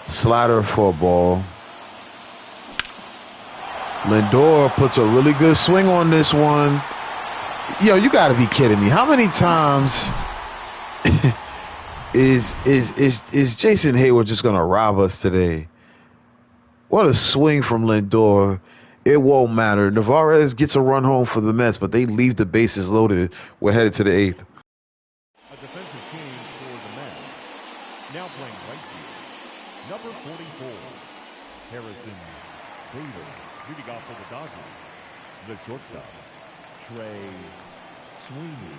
slider for a ball. Lindor puts a really good swing on this one. Yo, you gotta be kidding me. How many times is Jason Hayward just gonna rob us today? What a swing from Lindor. It won't matter. Navarez gets a run home for the Mets, but they leave the bases loaded. We're headed to the eighth.
A defensive change for the Mets. Now playing right field. Number 44, Harrison Bader. Leading off for the Dodgers. The shortstop, Trey Sweeney.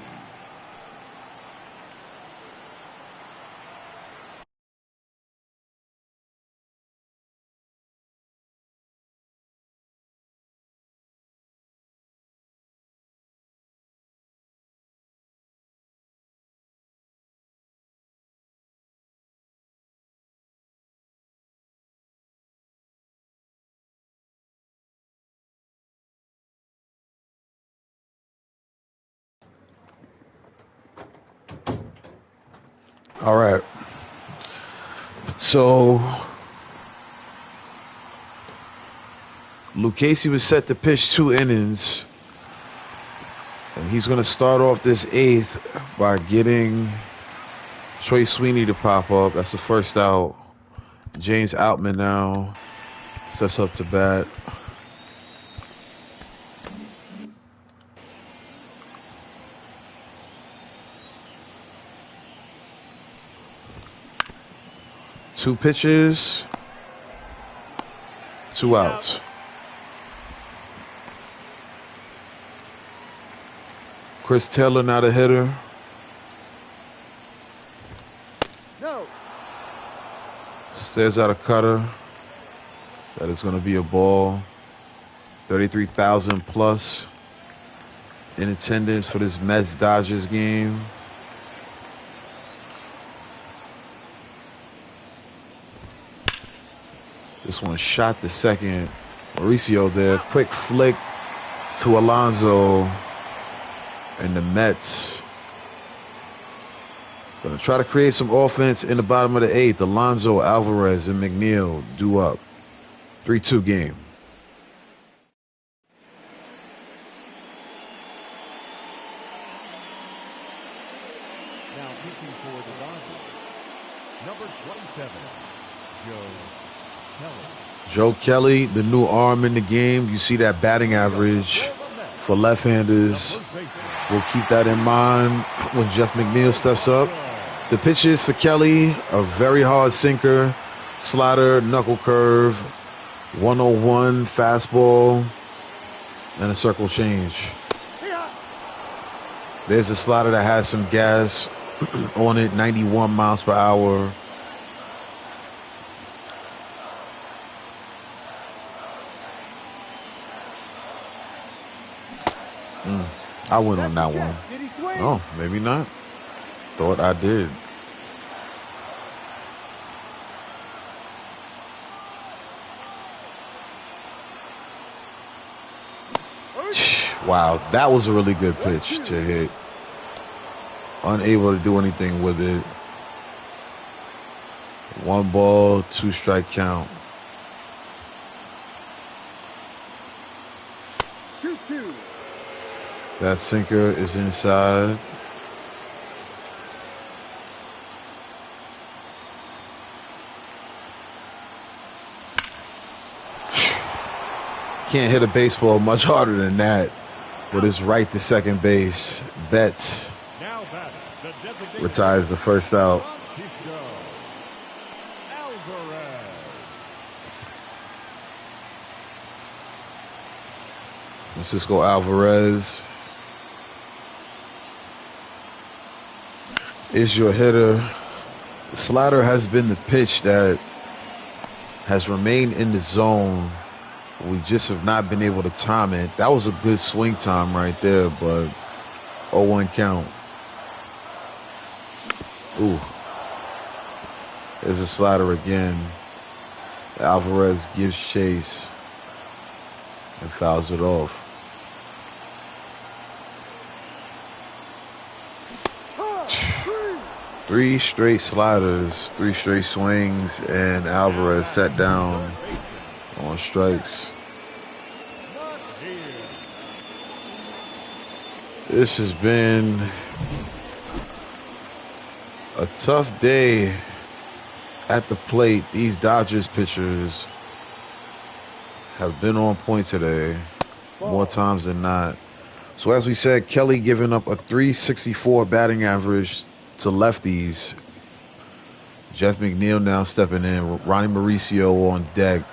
All right. So Lucchesi was set to pitch 2 innings. And he's going to start off this eighth by getting Trey Sweeney to pop up. That's the first out. James Outman now Steps up to bat. Two pitches. Two outs. Chris Taylor, not a hitter.
No.
Stares out a cutter. That is going to be a ball. 33,000 plus in attendance for this Mets-Dodgers game. This one shot to second. Mauricio there. Quick flick to Alonso. And the Mets going to try to create some offense in the bottom of the eighth. Alonso, Alvarez, and McNeil due up. 3-2 game.
Now pitching for the Dodgers, number 27, Joe Kelly.
Joe Kelly, the new arm in the game. You see that batting average for left-handers. We'll keep that in mind when Jeff McNeil steps up. The pitches for Kelly, a very hard sinker, slider, knuckle curve, 101 fastball, and a circle change. There's a slider that has some gas on it, 91 miles per hour. I went on that one. Oh, maybe not. Thought I did. Wow, that was a really good pitch to hit. Unable to do anything with it. 1 ball, 2 strike count.
2-2.
That sinker is inside. Can't hit a baseball much harder than that. But it's right to second base. Betts retires the first out. Francisco Alvarez is your hitter. The slider has been the pitch that has remained in the zone. We just have not been able to time it. That was a good swing time right there, but 0-1 count. Ooh. There's a slider again. Alvarez gives chase and fouls it off. Three straight sliders, 3 straight swings, and Alvarez sat down on strikes. This has been a tough day at the plate. These Dodgers pitchers have been on point today more times than not. So as we said, Kelly giving up a 364 batting average to lefties. Jeff McNeil now stepping in. Ronnie Mauricio on deck.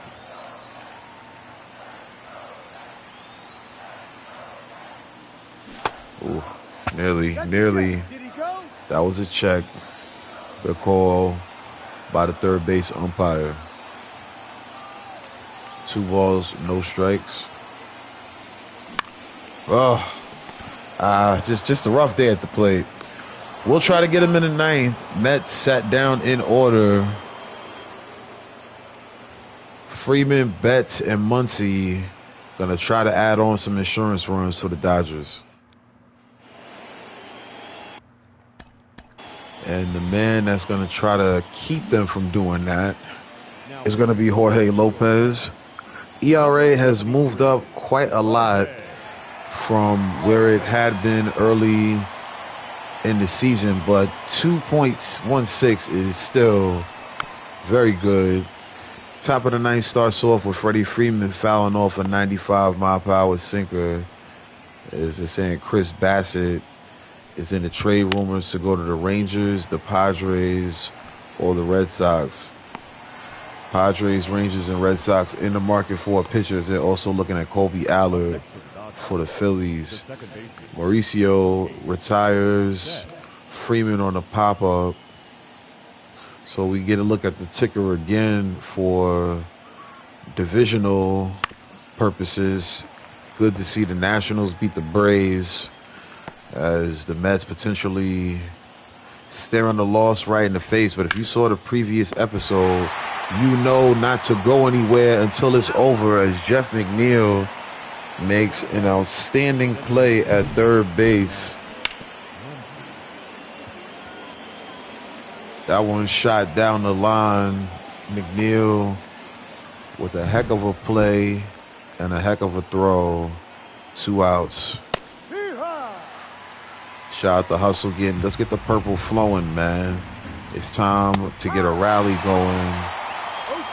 Ooh, nearly. That was a check. Good call by the third base umpire. 2 balls, no strikes. Oh, just a rough day at the plate. We'll try to get him in the 9th. Mets sat down in order. Freeman, Betts, and Muncy going to try to add on some insurance runs for the Dodgers. And the man that's going to try to keep them from doing that is going to be Jorge Lopez. ERA has moved up quite a lot from where it had been early in the season, but 2.16 is still very good. Top of the ninth starts off with Freddie Freeman fouling off a 95-mile-per-hour sinker. As they're saying, Chris Bassett is in the trade rumors to go to the Rangers, the Padres, or the Red Sox. Padres, Rangers, and Red Sox in the market for pitchers. They're also looking at Colby Allard for the Phillies. Mauricio retires. Freeman on the pop-up. So we get a look at the ticker again for divisional purposes. Good to see the Nationals beat the Braves as the Mets potentially staring the loss right in the face. But if you saw the previous episode, you know not to go anywhere until it's over, as Jeff McNeil makes an outstanding play at third base. That one shot down the line. McNeil with a heck of a play and a heck of a throw. 2 outs. Shout out to Hustle getting. Let's get the purple flowing, man. It's time to get a rally going.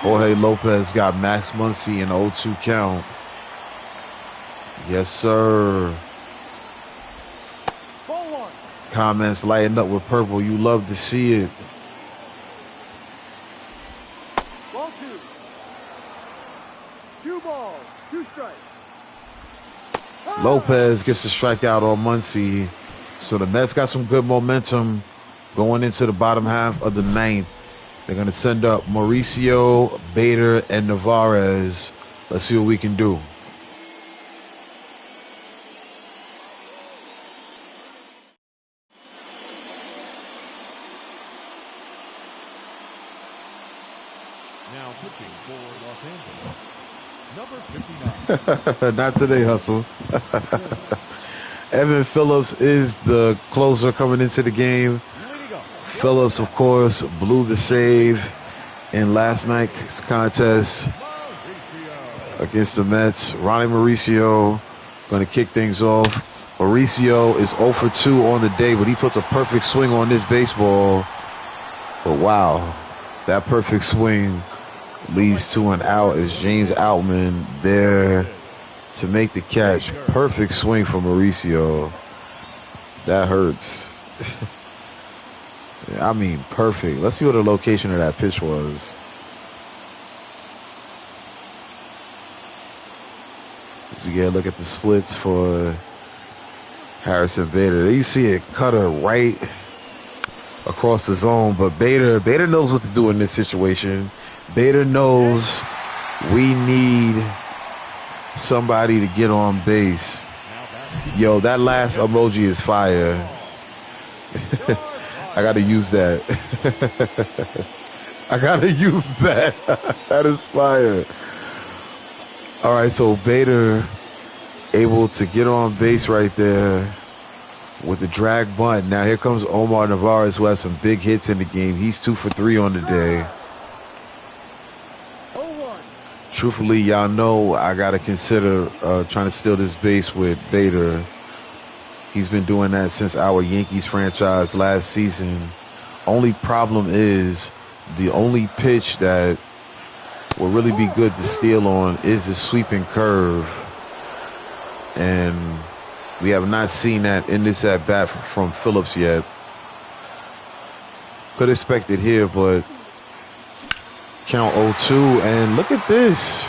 Jorge Lopez got Max Muncy in the 0-2 count. Yes, sir. Comments lighting up with purple. You love to see it. Lopez gets the strikeout on Muncy. So the Mets got some good momentum going into the bottom half of the ninth. They're going to send up Mauricio, Bader, and Narvaez. Let's see what we can do.
Now pitching for Los Angeles, number 59.
Not today, Hustle. Evan Phillips is the closer coming into the game. Phillips, of course, blew the save in last night's contest against the Mets. Ronnie Mauricio going to kick things off. Mauricio is 0 for 2 on the day, but he puts a perfect swing on this baseball. But wow, that perfect swing leads to an out as James Outman there to make the catch. Perfect swing for Mauricio. That hurts. I mean, perfect. Let's see what the location of that pitch was. As we get a look at the splits for Harrison Bader. You see it cutter right across the zone, but Bader knows what to do in this situation. Bader knows we need somebody to get on base. Yo, that last emoji is fire. I gotta use that. I gotta use that. That is fire. All right, so Bader able to get on base right there with the drag bunt. Now here comes Omar Narvaez, who has some big hits in the game. He's 2 for 3 on the day. Truthfully, y'all know I got to consider trying to steal this base with Bader. He's been doing that since our Yankees franchise last season. Only problem is the only pitch that will really be good to steal on is the sweeping curve. And we have not seen that in this at-bat from Phillips yet. Could expect it here, but count 0-2, and look at this.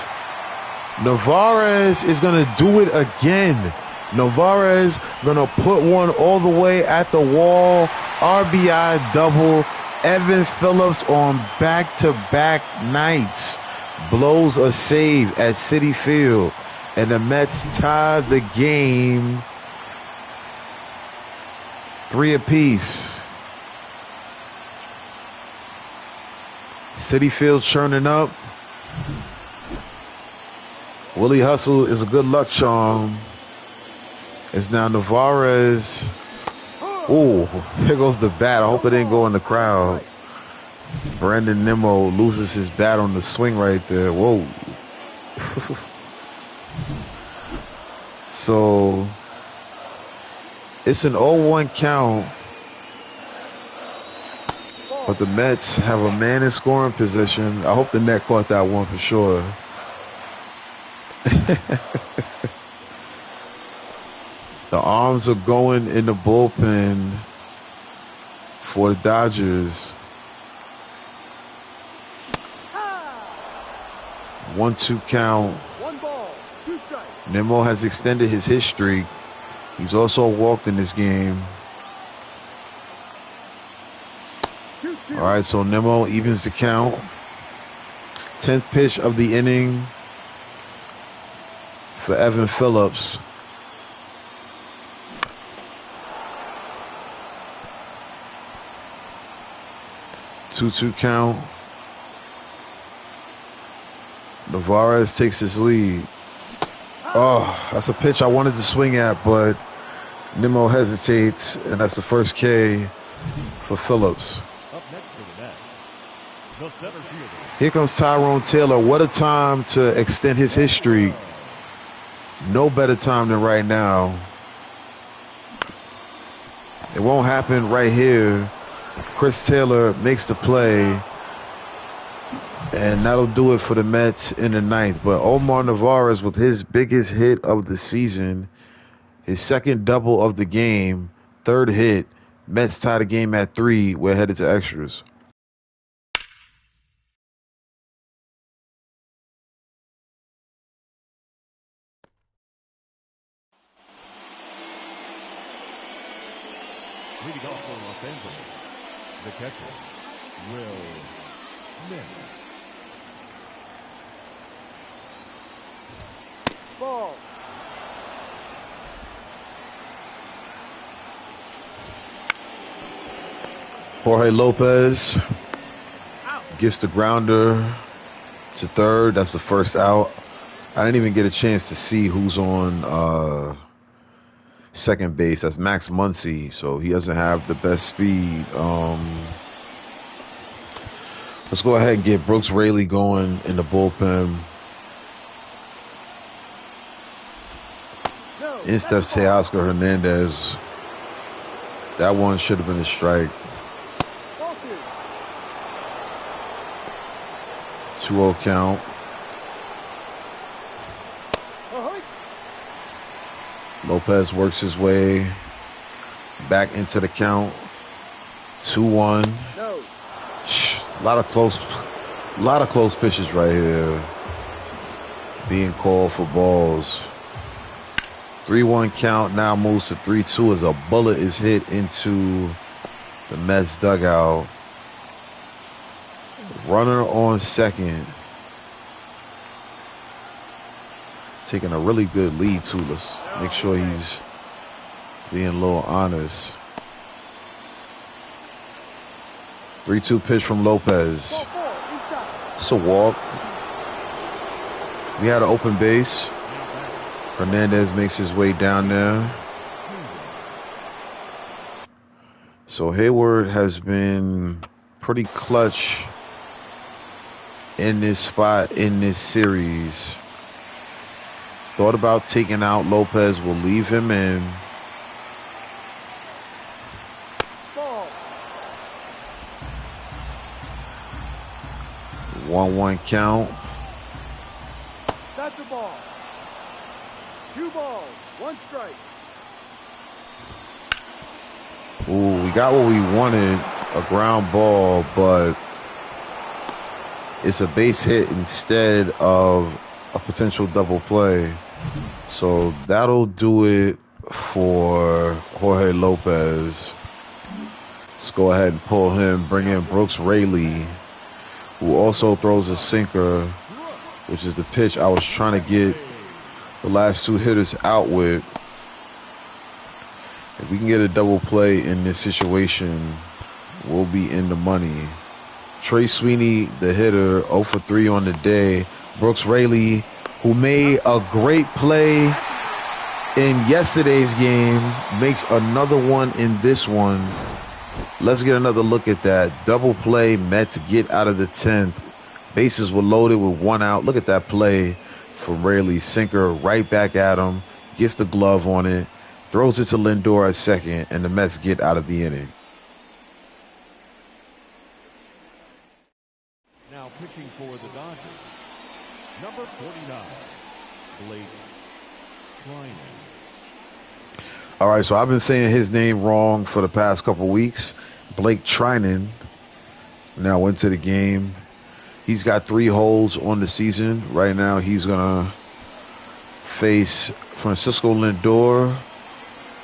Narvaez is going to do it again. Narvaez going to put one all the way at the wall. RBI double. Evan Phillips on back-to-back nights blows a save at Citi Field, and the Mets tie the game 3 apiece. Citi Field churning up. Willie Hustle is a good luck charm. It's now Narvaez. Ooh, there goes the bat. I hope it didn't go in the crowd. Brandon Nimmo loses his bat on the swing right there. Whoa. So it's an 0-1 count. But the Mets have a man in scoring position. I hope the net caught that one for sure. The arms are going in the bullpen for the Dodgers. 1-2 count.
1 ball, 2 strikes.
Nimmo has extended his hit streak. He's also walked in this game.
2-2.
All right, so Nimmo evens the count. 10th pitch of the inning for Evan Phillips. Two count. Navarez takes his lead. Oh, that's a pitch I wanted to swing at, but Nimmo hesitates, and that's the first K for Phillips.
Up next for the Mets, the center fielder.
Here comes Tyrone Taylor. What a time to extend his hit streak. No better time than right now. It won't happen right here. Chris Taylor makes the play, and that'll do it for the Mets in the ninth. But Omar Narvaez with his biggest hit of the season, his second double of the game, third hit. Mets tie the game at 3. We're headed to extras.
Leading off for Los Angeles, the catcher, Will Smith.
Ball.
Jorge Lopez gets the grounder to third. That's the first out. I didn't even get a chance to see who's on second base. That's Max Muncy, so he doesn't have the best speed. Let's go ahead and get Brooks Raley going in the bullpen. In steps Teoscar Hernandez. That one should have been a strike. 2-0 count. Lopez works his way back into the count. 2-1.
No.
A lot of close pitches right here being called for balls. 3-1 count now moves to 3-2 as a bullet is hit into the Mets dugout. Runner on second. Taking a really good lead too. Let's make sure he's being a little honest. 3-2 pitch from Lopez. It's a walk. We had an open base. Hernandez makes his way down there. So Hayward has been pretty clutch in this spot in this series. Thought about taking out Lopez. We'll leave him in.
Ball.
1-1 count.
That's the ball. 2 balls, 1 strike.
Ooh, we got what we wanted, a ground ball, but it's a base hit instead of a potential double play. So that'll do it for Jorge Lopez. Let's go ahead and pull him, bring in Brooks Raley, who also throws a sinker, which is the pitch I was trying to get the last 2 hitters out with. If we can get a double play in this situation, we'll be in the money. Trey Sweeney, the hitter, 0 for 3 on the day. Brooks Raley, who made a great play in yesterday's game, makes another one in this one. Let's get another look at that. Double play, Mets get out of the 10th. Bases were loaded with 1 out. Look at that play from Raley. Sinker right back at him. Gets the glove on it. Throws it to Lindor at second, and the Mets get out of the inning.
pitching for the Dodgers, number 49, Blake Trinan.
All right, so I've been saying his name wrong for the past couple weeks. Blake Trinan now went to the game. He's got 3 holds on the season. Right now, he's going to face Francisco Lindor.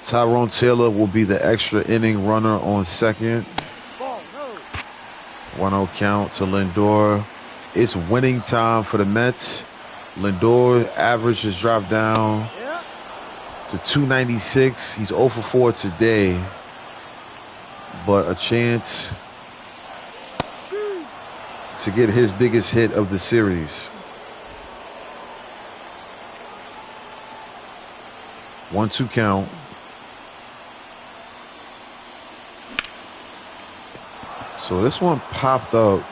Tyrone Taylor will be the extra inning runner on second. 1-0 count to Lindor. It's winning time for the Mets. Lindor average has dropped down to 296. He's 0 for 4 today, but a chance to get his biggest hit of the series. 1-2 count. So this one popped up.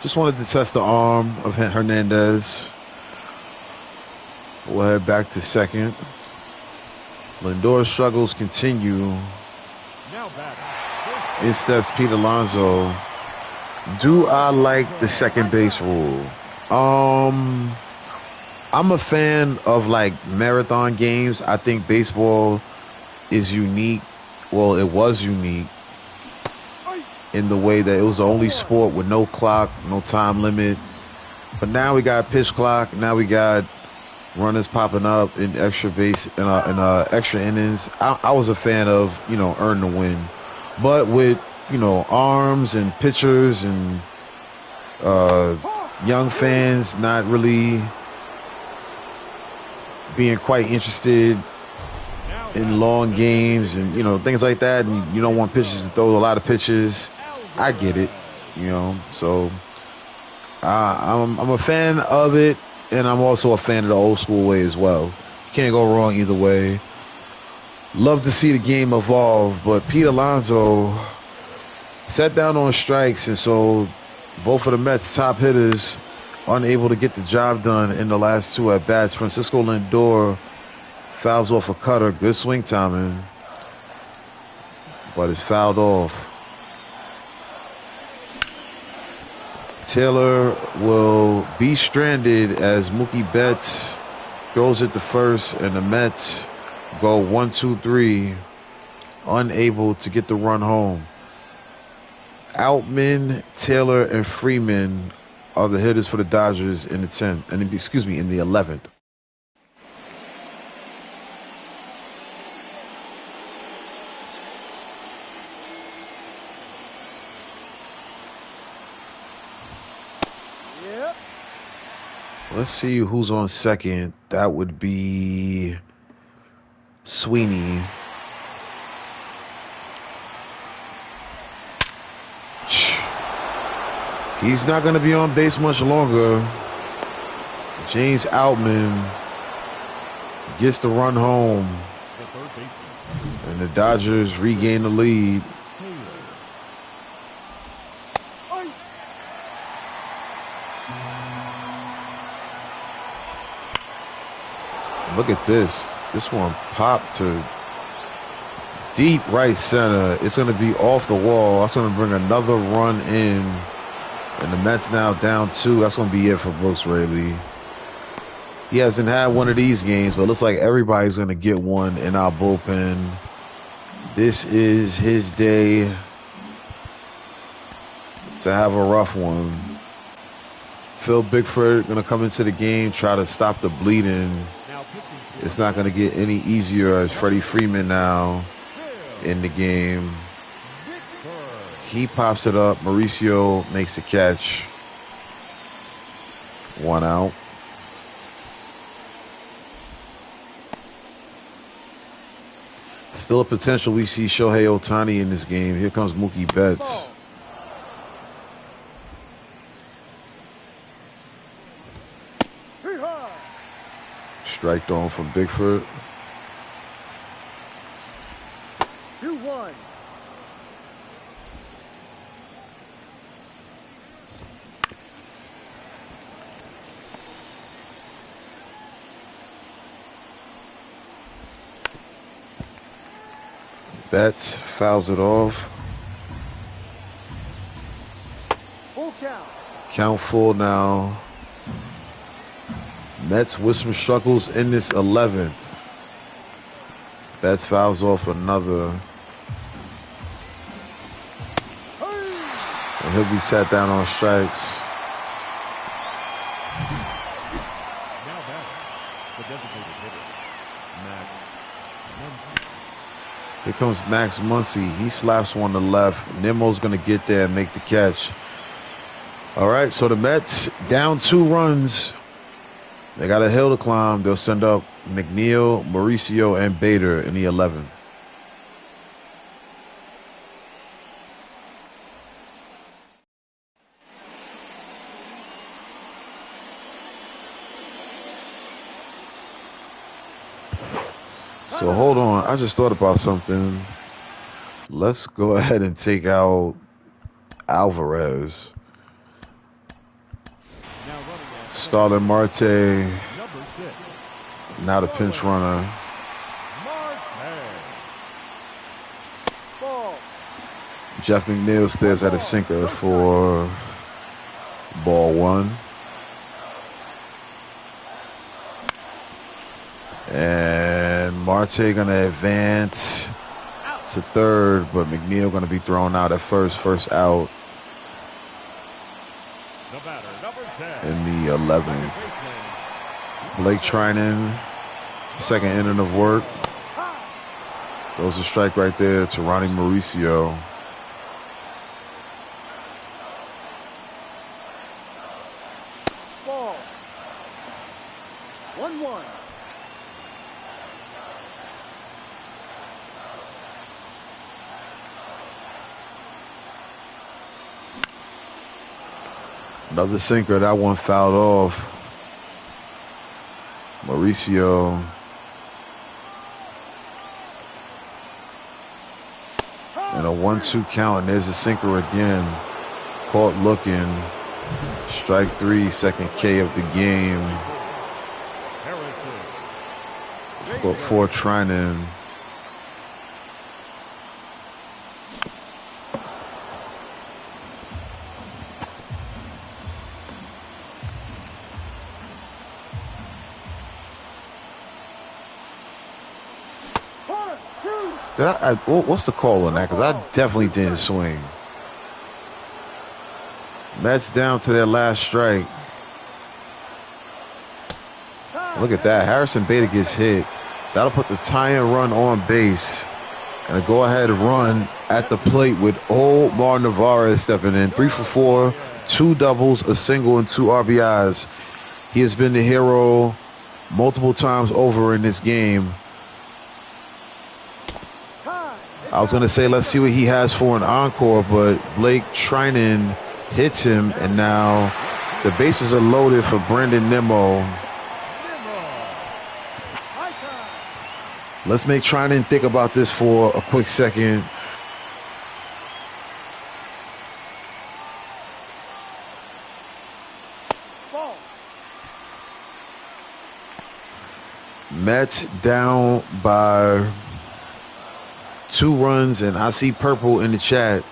Just wanted to test the arm of Hernandez. We'll head back to second. Lindor's struggles continue. In steps Pete Alonso. Do I like the second base rule? I'm a fan of like marathon games. I think baseball is unique. Well, it was unique in the way that it was the only sport with no clock, no time limit. But now we got pitch clock. Now we got runners popping up in extra base in extra innings. I was a fan of, earn the win. But with, arms and pitchers and young fans not really being quite interested in long games and, things like that, and you don't want pitchers to throw a lot of pitches. I get it, so I'm a fan of it, and I'm also a fan of the old school way as well. Can't go wrong either way. Love to see the game evolve, but Pete Alonso sat down on strikes, and so both of the Mets' top hitters unable to get the job done in the last 2 at-bats. Francisco Lindor fouls off a cutter. Good swing timing, but it's fouled off. Taylor will be stranded as Mookie Betts goes at the first, and the Mets go 1-2-3, unable to get the run home. Outman, Taylor, and Freeman are the hitters for the Dodgers in the 10th, and in the 11th. Let's see who's on second. That would be Sweeney. He's not going to be on base much longer. James Outman gets the run home, and the Dodgers regain the lead. Look at this. This one popped to deep right center. It's going to be off the wall. That's going to bring another run in. And the Mets now down 2. That's going to be it for Brooks Raley. He hasn't had one of these games, but it looks like everybody's going to get one in our bullpen. This is his day to have a rough one. Phil Bickford going to come into the game, try to stop the bleeding. It's not going to get any easier as Freddie Freeman now in the game. He pops it up. Mauricio makes the catch. 1 out. Still a potential we see Shohei Ohtani in this game. Here comes Mookie Betts. Strike thrown from Bickford.
2-1.
Betts fouls it off.
Full count.
Count full now. Mets with some struggles in this 11th. Betts fouls off another. And he'll be sat down on strikes.
Now back, the designated hitter, Max Muncy.
Here comes Max Muncy. He slaps one to left. Nimmo's going to get there and make the catch. All right, so the Mets down 2 runs. They got a hill to climb. They'll send up McNeil, Mauricio, and Bader in the 11th. So hold on. I just thought about something. Let's go ahead and take out Alvarez. Starling Marte, now the pinch runner. Jeff McNeil stares at a sinker for ball 1. And Marte gonna advance to third, but McNeil gonna be thrown out at first out. In the 11th. Blake Trinan, second inning of work. Throws a strike right there to Ronnie Mauricio.
Ball. 1-1.
Another sinker, that one fouled off. Mauricio. And a 1-2 count, and there's a sinker again. Caught looking. Strike 3, second K of the game. For Trinan. What's the call on that? Because I definitely didn't swing. Mets down to their last strike. Look at that. Harrison Bader gets hit. That'll put the tie-in run on base. And a go-ahead run at the plate with Omar Narvaez stepping in. 3 for 4, 2 doubles, a single, and 2 RBIs. He has been the hero multiple times over in this game. I was going to say, let's see what he has for an encore, but Blake Trinan hits him, and now the bases are loaded for Brandon Nimmo. Let's make Trinan think about this for a quick second. Mets down by 2 runs, and I see purple in the chat.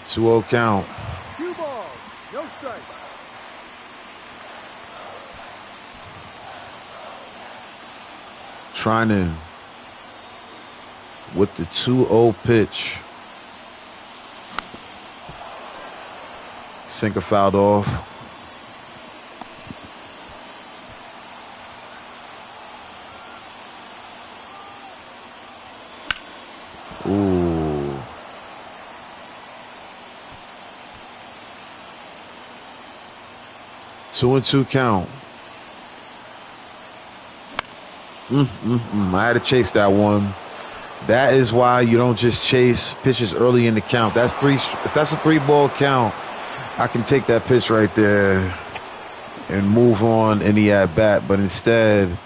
2-0 count.
2 balls, no strike.
Trinan with the 2-0 pitch. Sinker fouled off. Ooh. Two and 2 count. I had to chase that one. That is why you don't just chase pitches early in the count. That's 3. If that's a 3-ball count, I can take that pitch right there and move on in the at bat. But instead,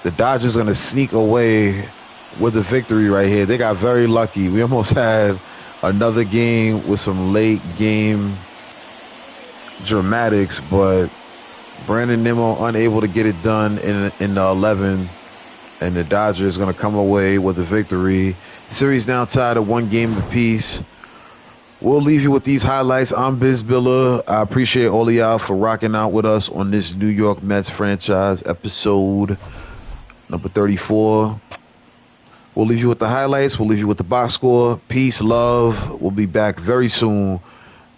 the Dodgers are going to sneak away with the victory right here. They got very lucky. We almost had another game with some late game dramatics, but Brandon Nimmo unable to get it done in the 11th. and the Dodgers going to come away with a victory. Series now tied at 1 game apiece. We'll leave you with these highlights. I'm Biz Biller. I appreciate all of y'all for rocking out with us on this New York Mets franchise episode number 34. We'll leave you with the highlights. We'll leave you with the box score. Peace, love. We'll be back very soon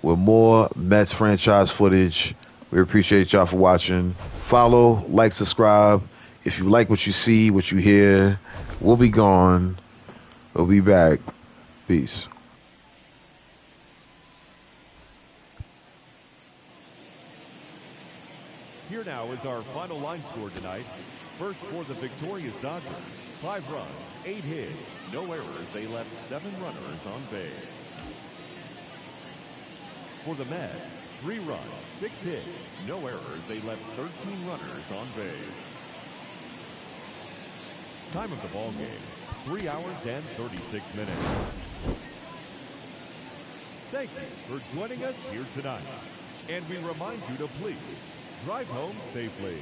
with more Mets franchise footage. We appreciate y'all for watching. Follow, like, subscribe. If you like what you see, what you hear, we'll be gone. We'll be back. Peace.
Here now is our final line score tonight. First for the victorious Dodgers, 5 runs, 8 hits, no errors. They left 7 runners on base. For the Mets, 3 runs, 6 hits, no errors. They left 13 runners on base. Time of the ball game, 3 hours and 36 minutes. Thank you for joining us here tonight. And we remind you to please drive home safely.